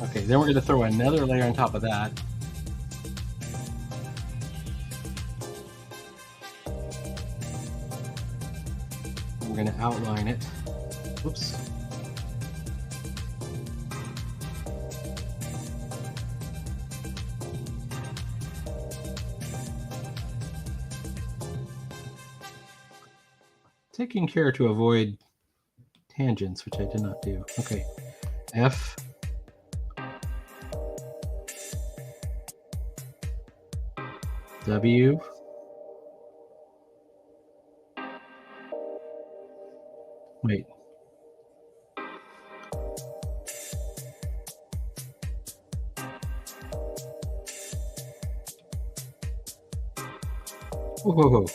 Okay, then we're going to throw another layer on top of that. We're going to outline it. Oops. Taking care to avoid tangents, which I did not do. Okay, F. W. Wait. Whoa, whoa, whoa.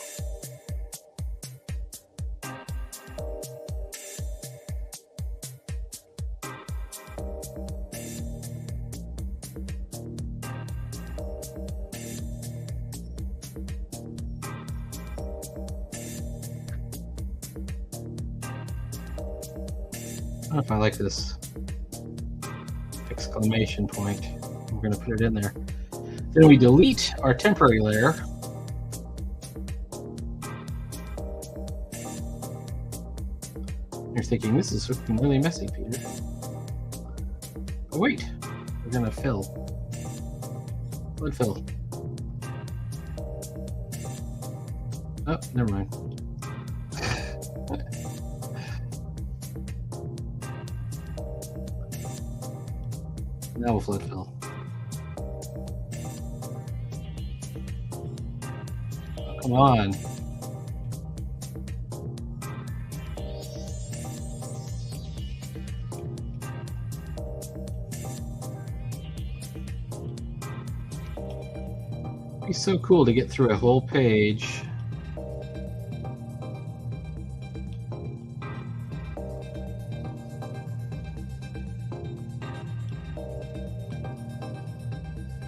I don't know if I like this exclamation point. We're going to put it in there. Then we delete our temporary layer. You're thinking, this is looking really messy, Peter. Oh, wait. We're going to fill. Blood fill. Oh, never mind. Now we'll flood fill. Oh, come on. It'd be so cool to get through a whole page.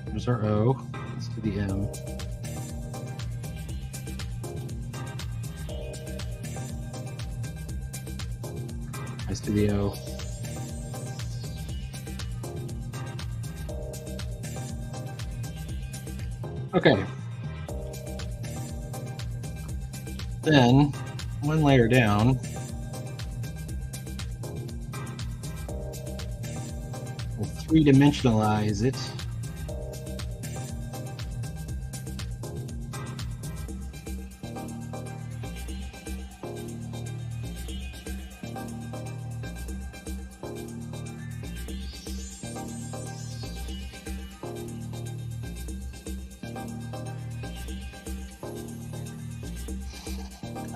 There's our O. Let's do the M. Let's do the O. Okay. Then, one layer down, we'll three-dimensionalize it.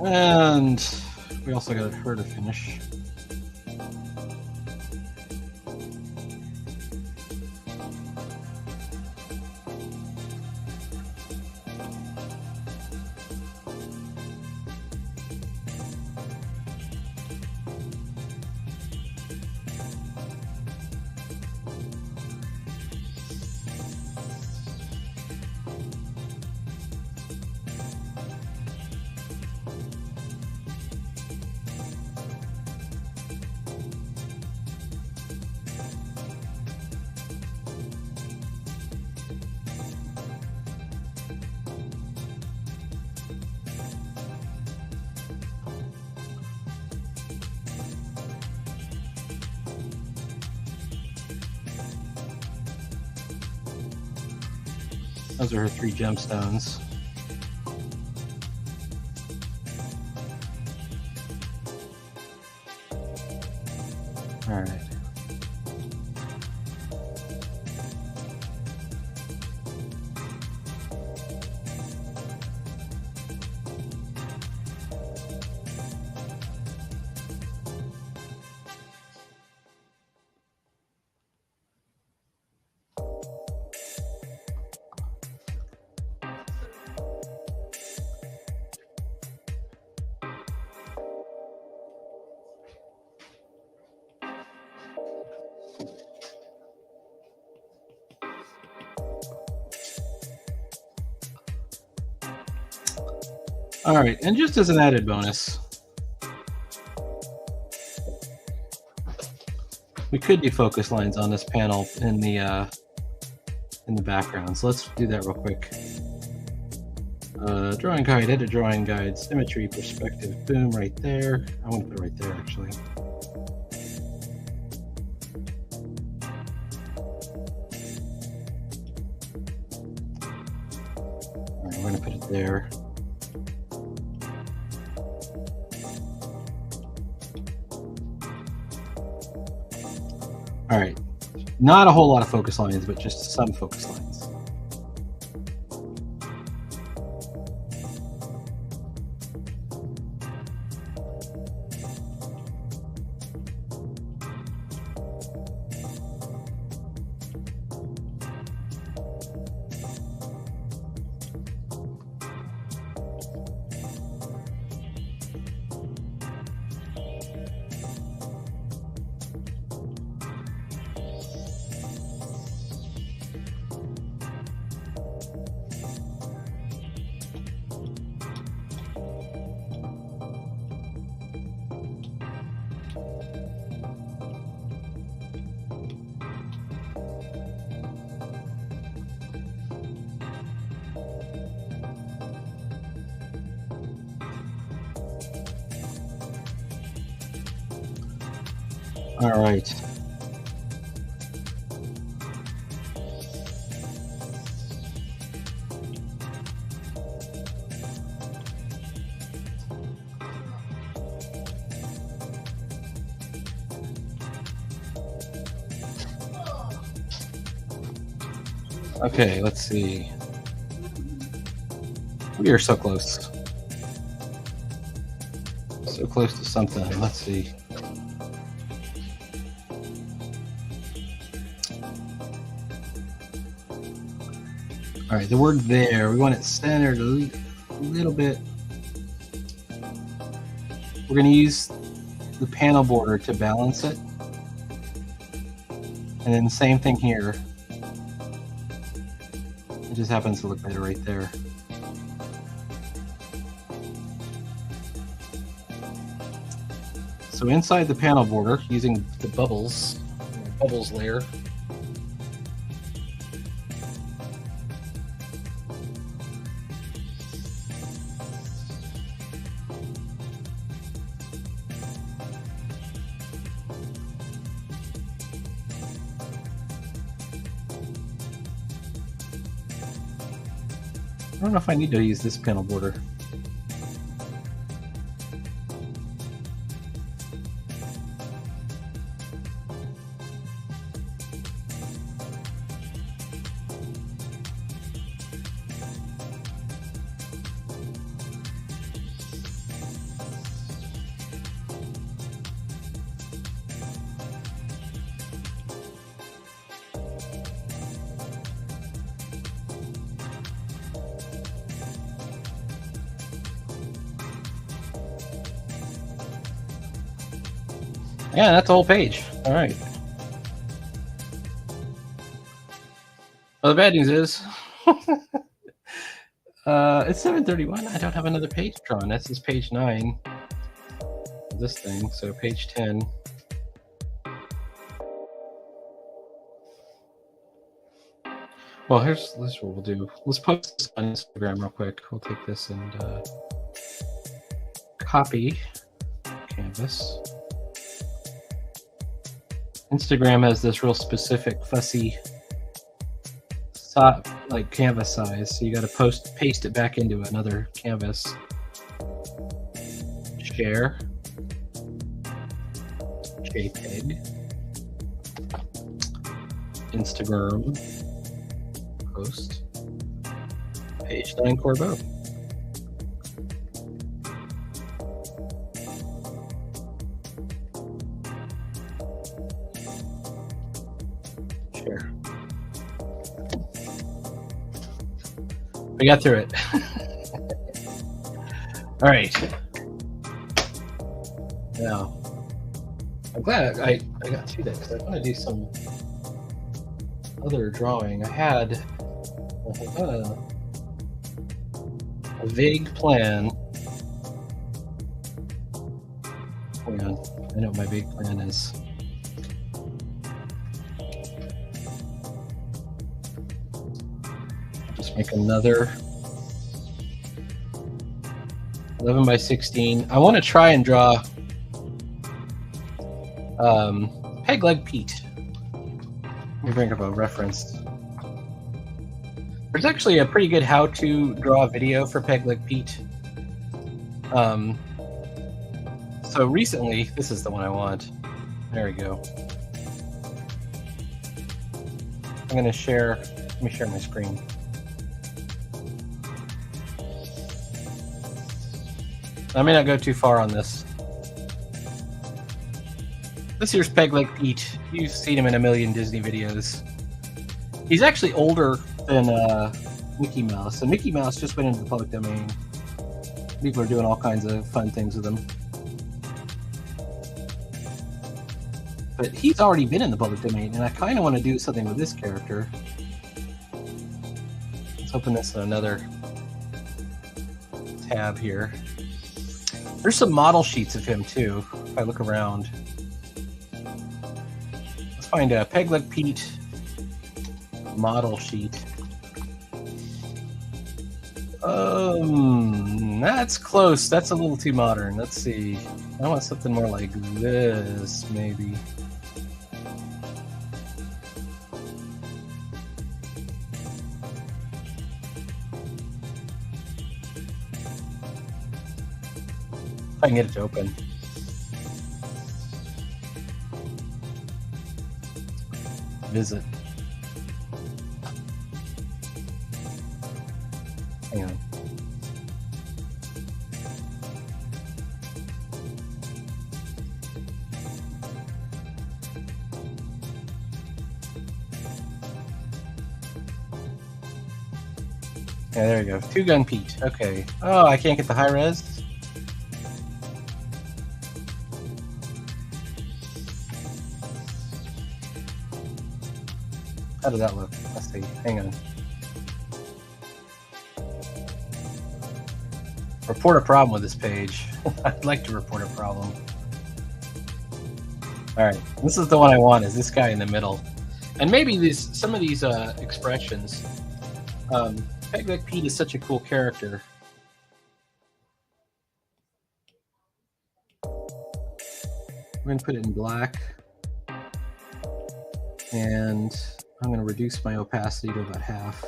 And we also got her to finish. Those are her three gemstones. All right. All right, and just as an added bonus, we could do focus lines on this panel in the background. So let's do that real quick. Drawing guide, edit drawing guide, symmetry, perspective, boom, right there. I want to put it right there, actually. All right, we're going to put it there. All right, not a whole lot of focus lines, but just some focus lines. All right. Okay, let's see. We are so close. So close to something. Let's see. All right, the word there, we want it centered a little bit. We're going to use the panel border to balance it. And then same thing here. It just happens to look better right there. So inside the panel border, using the bubbles layer, I don't know if I need to use this panel border. Yeah, that's the whole page. All right. Well, the bad news is it's 7:31. I don't have another page drawn. This is page 9 of this thing. So page 10. Well, here's what we'll do. Let's post this on Instagram real quick. We'll take this and copy canvas. Instagram has this real specific fussy like canvas size, so you got to paste it back into another canvas. Share, JPEG, Instagram, post, page 9 Corbeau. Share. We got through it. All right. Now, I'm glad I got through that because I want to do some other drawing. I had a vague plan Hang on. I know what my big plan is. Just make another 11 by 16. I want to try and draw Peg Leg Pete. Let me bring up a reference. There's actually a pretty good how-to draw video for Peg Leg Pete. So recently, this is the one I want. There we go. I'm going to share, let me share my screen. I may not go too far on this. This here's Peg Leg Pete. You've seen him in a million Disney videos. He's actually older than Mickey Mouse. So Mickey Mouse just went into the public domain. People are doing all kinds of fun things with him. But he's already been in the public domain, and I kind of want to do something with this character. Let's open this in another tab here. There's some model sheets of him, too, if I look around. Let's find a Peg Leg Pete model sheet. That's close. That's a little too modern. Let's see. I want something more like this, maybe. If I can get it to open. Visit. Hang on. Yeah, there you go. Two Gun Pete. Okay. Oh, I can't get the high res. How does that look? Let's see. Hang on. Report a problem with this page. I'd like to report a problem. All right, this is the one I want. Is this guy in the middle? And maybe some of these expressions. Peg Leg Pete is such a cool character. We're going to put it in black. And I'm going to reduce my opacity to about half.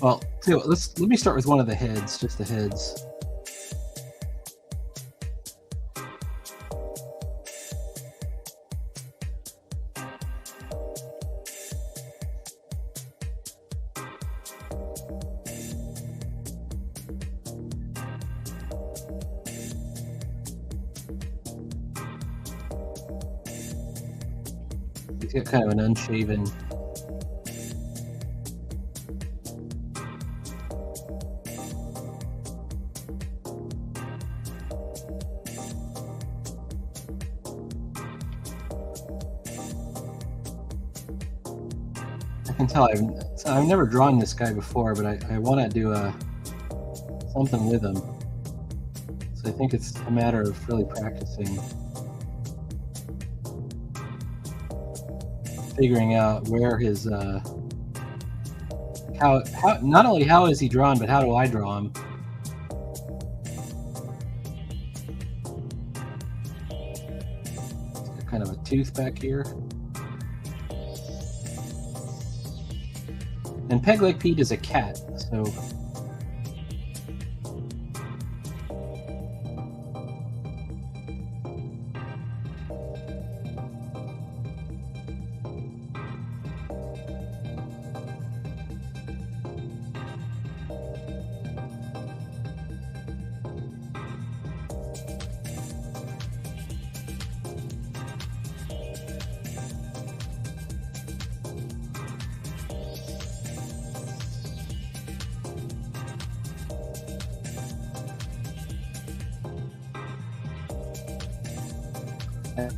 Well, let me start with one of the heads, just the heads. He's got kind of an unshaven. I can tell I've never drawn this guy before, but I want to do something with him. So I think it's a matter of really practicing. Figuring out where his how not only how is he drawn, but how do I draw him? Kind of a tooth back here. And Peg Leg Pete is a cat, so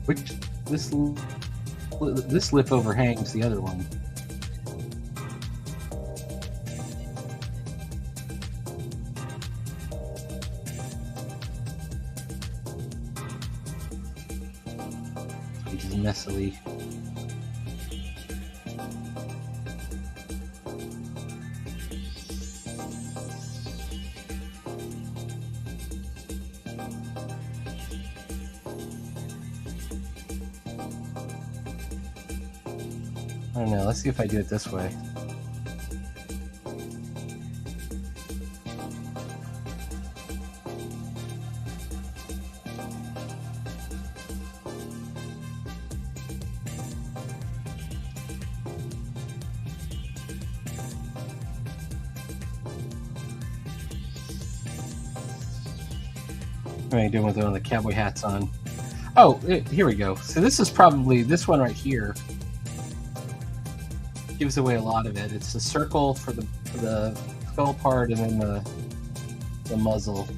which this lip overhangs the other one. just messily. I don't know. Let's see if I do it this way. What are you doing with one of the cowboy hats on? Oh, here we go. So this is probably this one right here. Gives away a lot of it. It's a circle for the skull part, and then the muzzle.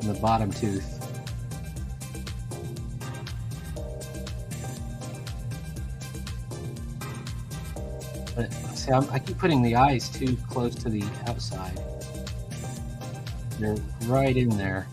And the bottom tooth. But see, I keep putting the eyes too close to the outside. They're right in there.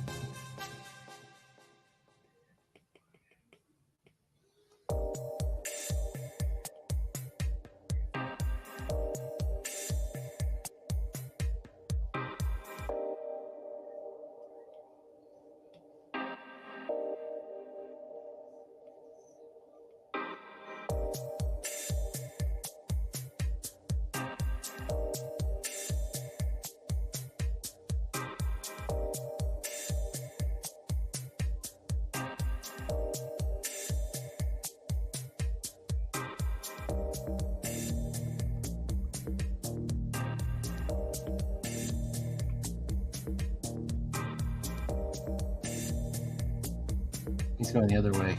He's going the other way.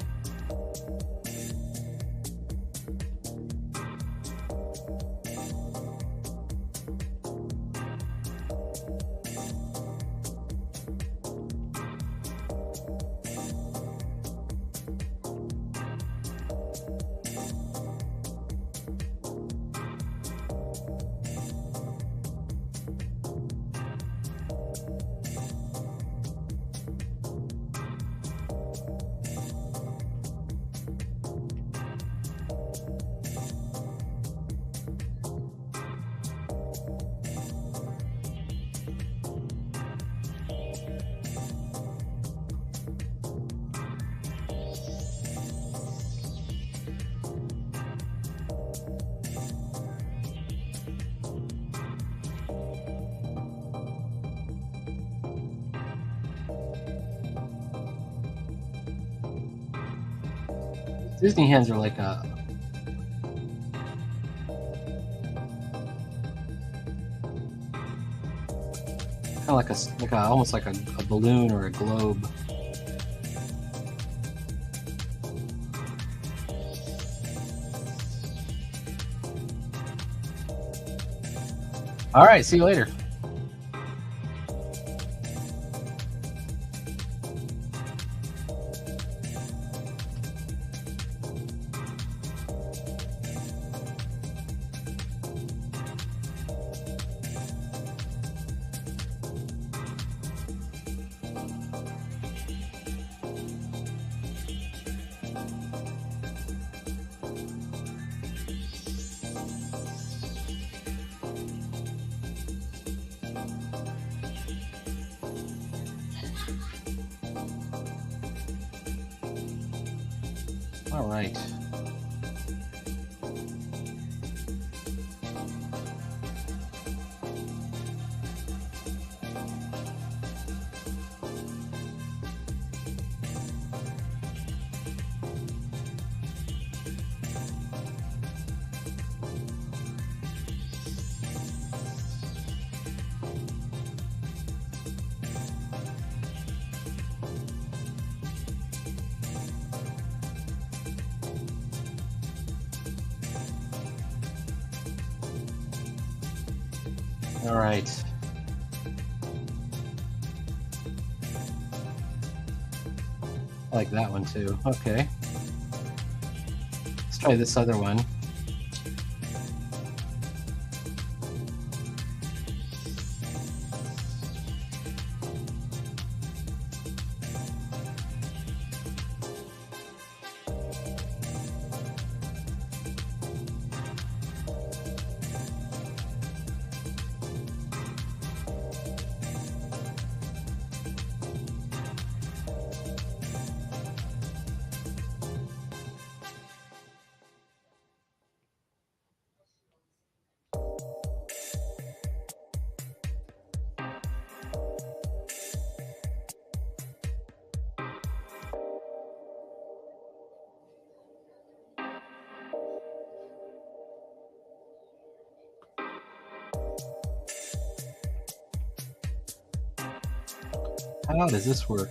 Disney hands are like a kind of like a almost like a balloon or a globe. All right, see you later. All right. All right. I like that one too. Okay. Let's try this other one. How does this work?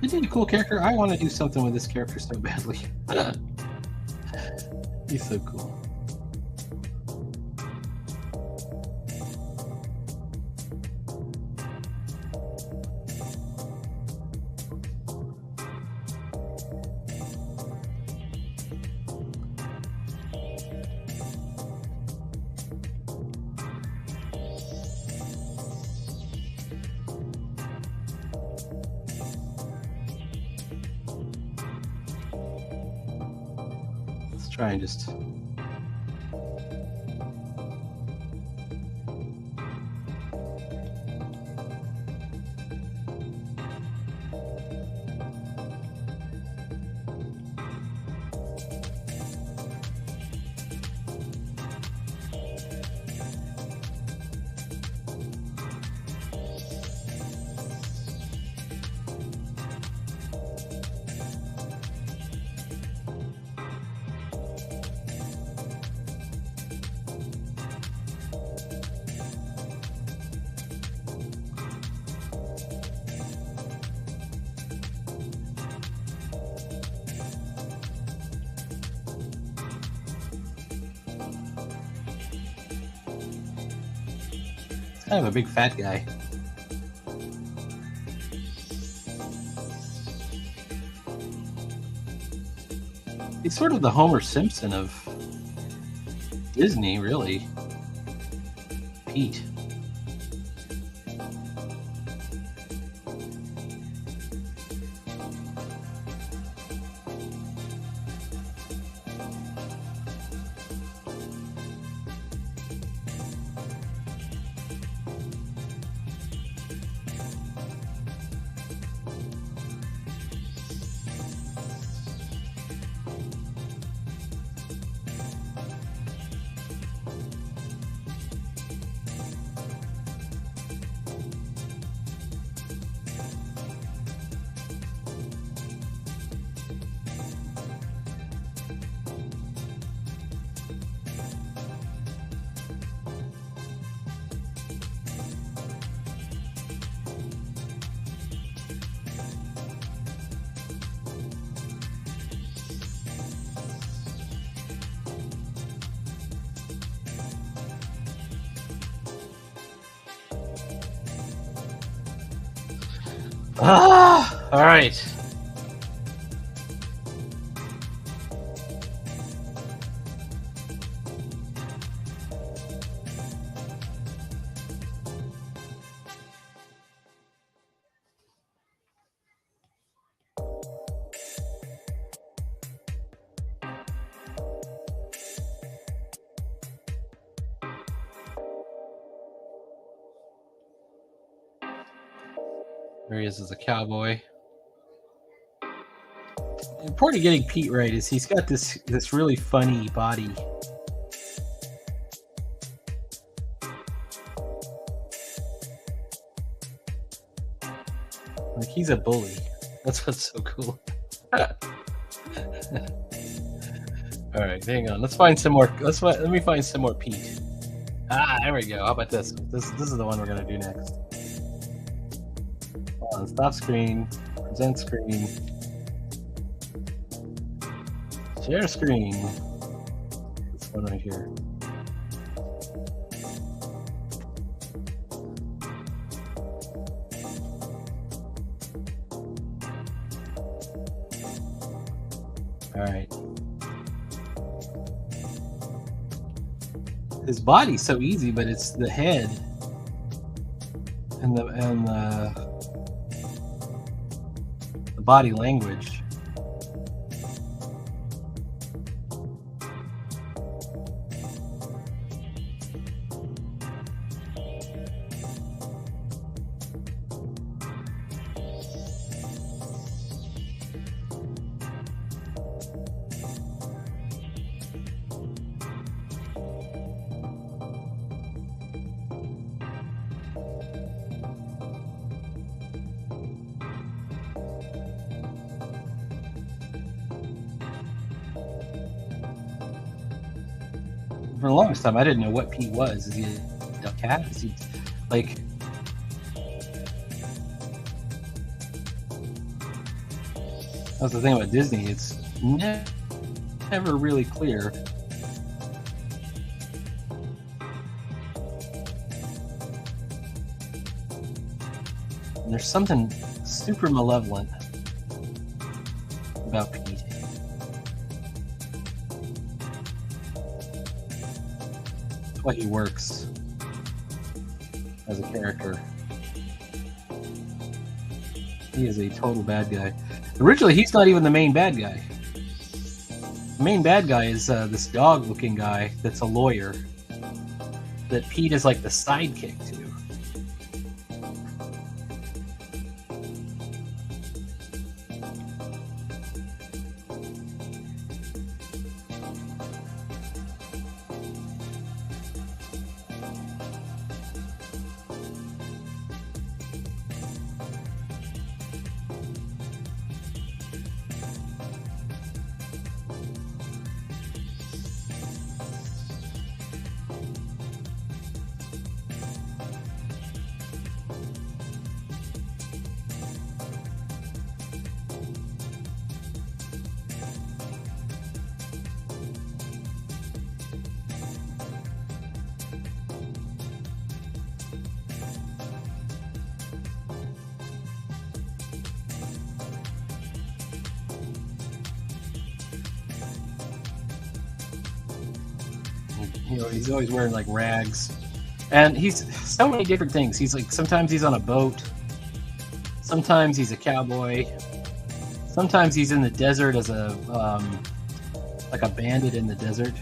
Isn't he a cool character? I want to do something with this character so badly. He's so cool. Let's try and just... kind of a big fat guy. He's sort of the Homer Simpson of Disney, really. Pete. All right. There he is as a cowboy. The part of getting Pete right is he's got this really funny body. Like he's a bully. That's what's so cool. All right, hang on. Let's find some more. Let me find some more Pete. There we go. How about this? This is the one we're gonna do next. Hold on, stop screen. Present screen. Share screen. This one right here. All right. His body's so easy, but it's the head and the body language. For the longest time, I didn't know what Pete was. Is he a cat? Is he like? That's the thing about Disney. It's never really clear. And there's something super malevolent about Pete. That's why he works as a character. He is a total bad guy. Originally, he's not even the main bad guy. The main bad guy is this dog-looking guy that's a lawyer that Pete is like the sidekick to. You know, he's always wearing like rags, and he's so many different things. He's like, sometimes he's on a boat, sometimes he's a cowboy, sometimes he's in the desert as a like a bandit in the desert.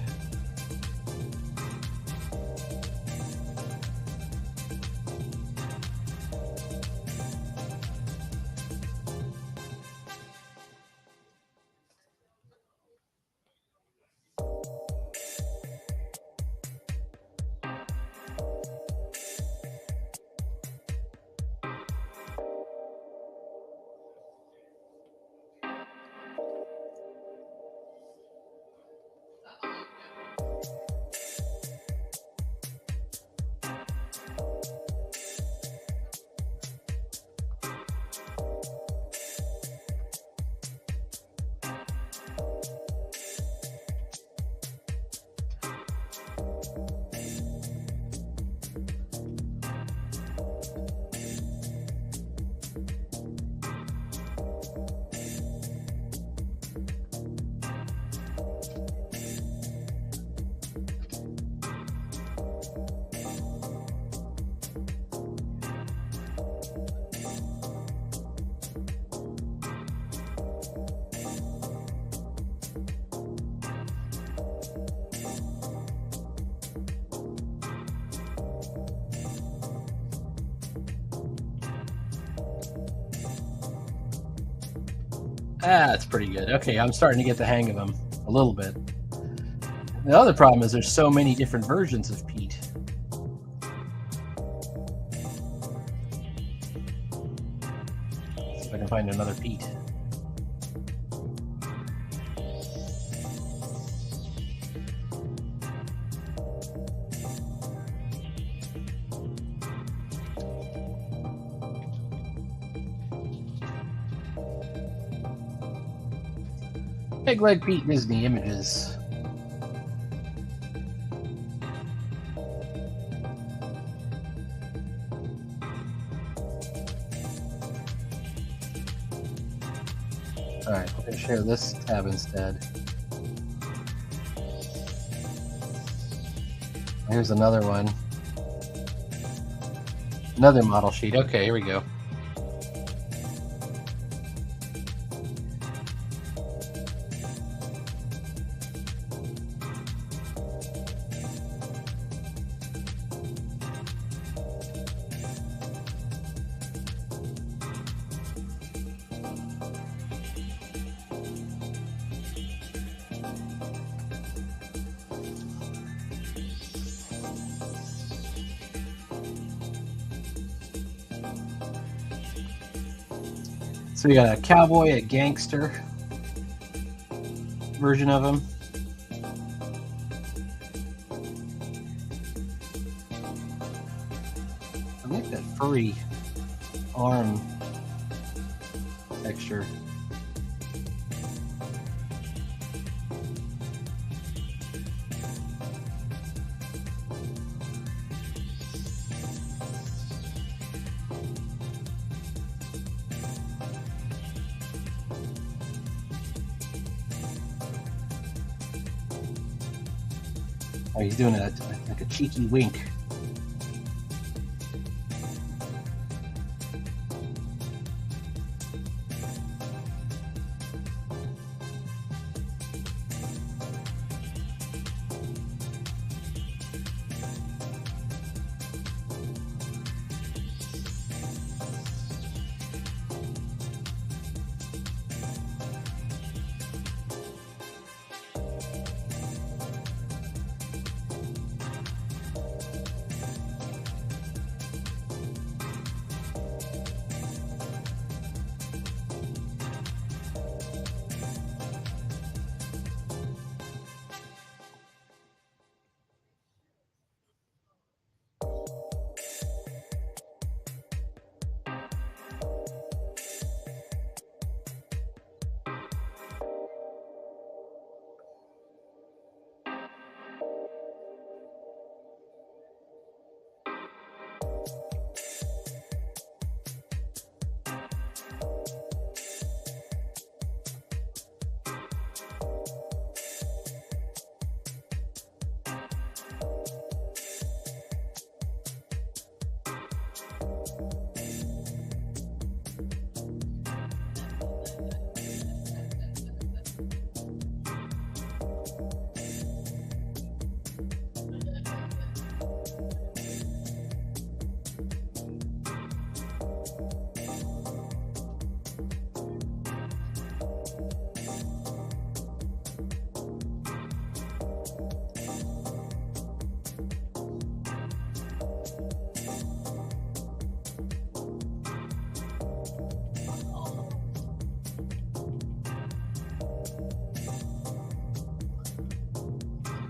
That's pretty good. Okay, I'm starting to get the hang of them a little bit. The other problem is there's so many different versions of peat. See if I can find another peat. Pig leg Pete Disney images. Alright, we're going to share this tab instead. Here's another one. Another model sheet. Okay, here we go. So we got a cowboy, a gangster version of him. I like that furry arm texture. Oh, he's doing it like a cheeky wink.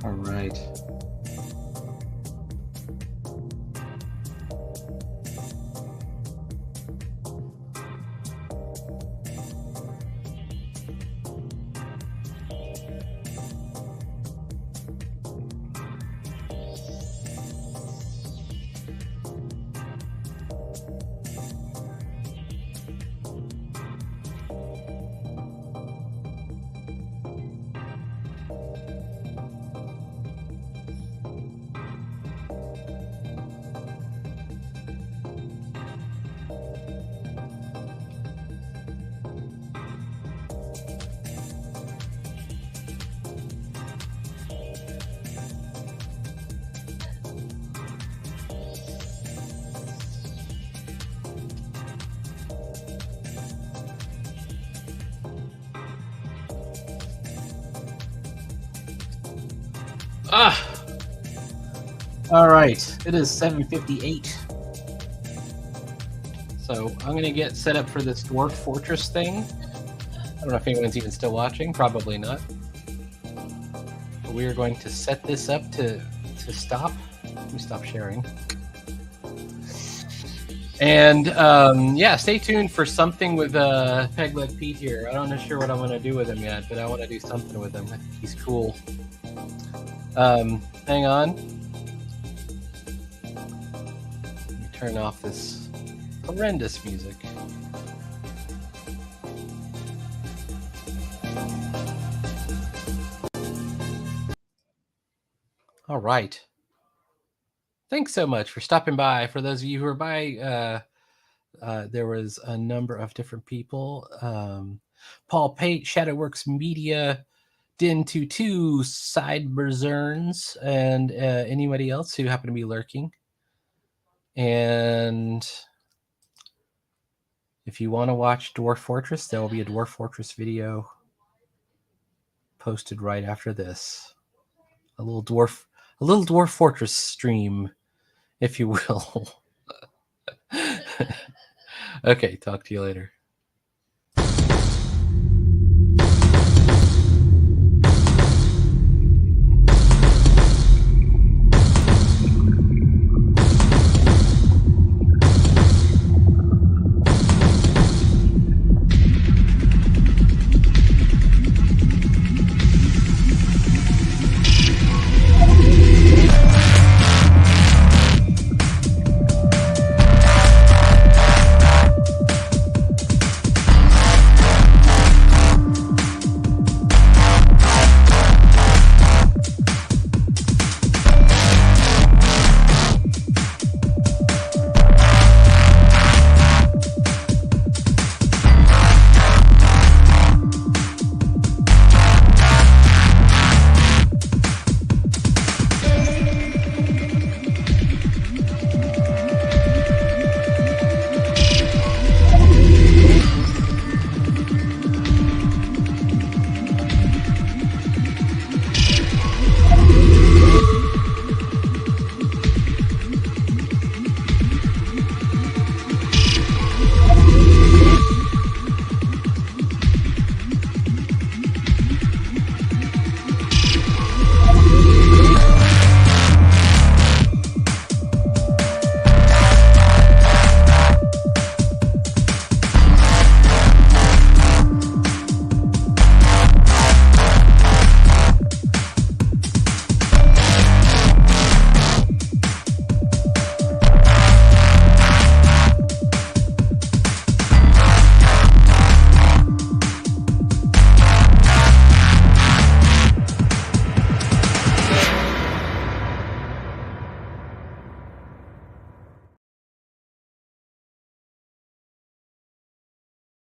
All right. Ah, all right. It is 7:58. So I'm gonna get set up for this Dwarf Fortress thing. I don't know if anyone's even still watching. Probably not. But we are going to set this up to stop. Let me stop sharing. And yeah, stay tuned for something with Pegleg Pete here. I'm not sure what I'm going to do with him yet, but I want to do something with him. I think he's cool. Hang on. Let me turn off this horrendous music. All right. Thanks so much for stopping by. For those of you who are by, there was a number of different people. Paul Pate, Shadowworks Media, Din22, Sideberzerns, and anybody else who happened to be lurking. And if you want to watch Dwarf Fortress, there will be a Dwarf Fortress video posted right after this. A little Dwarf Fortress stream, if you will. Okay, talk to you later.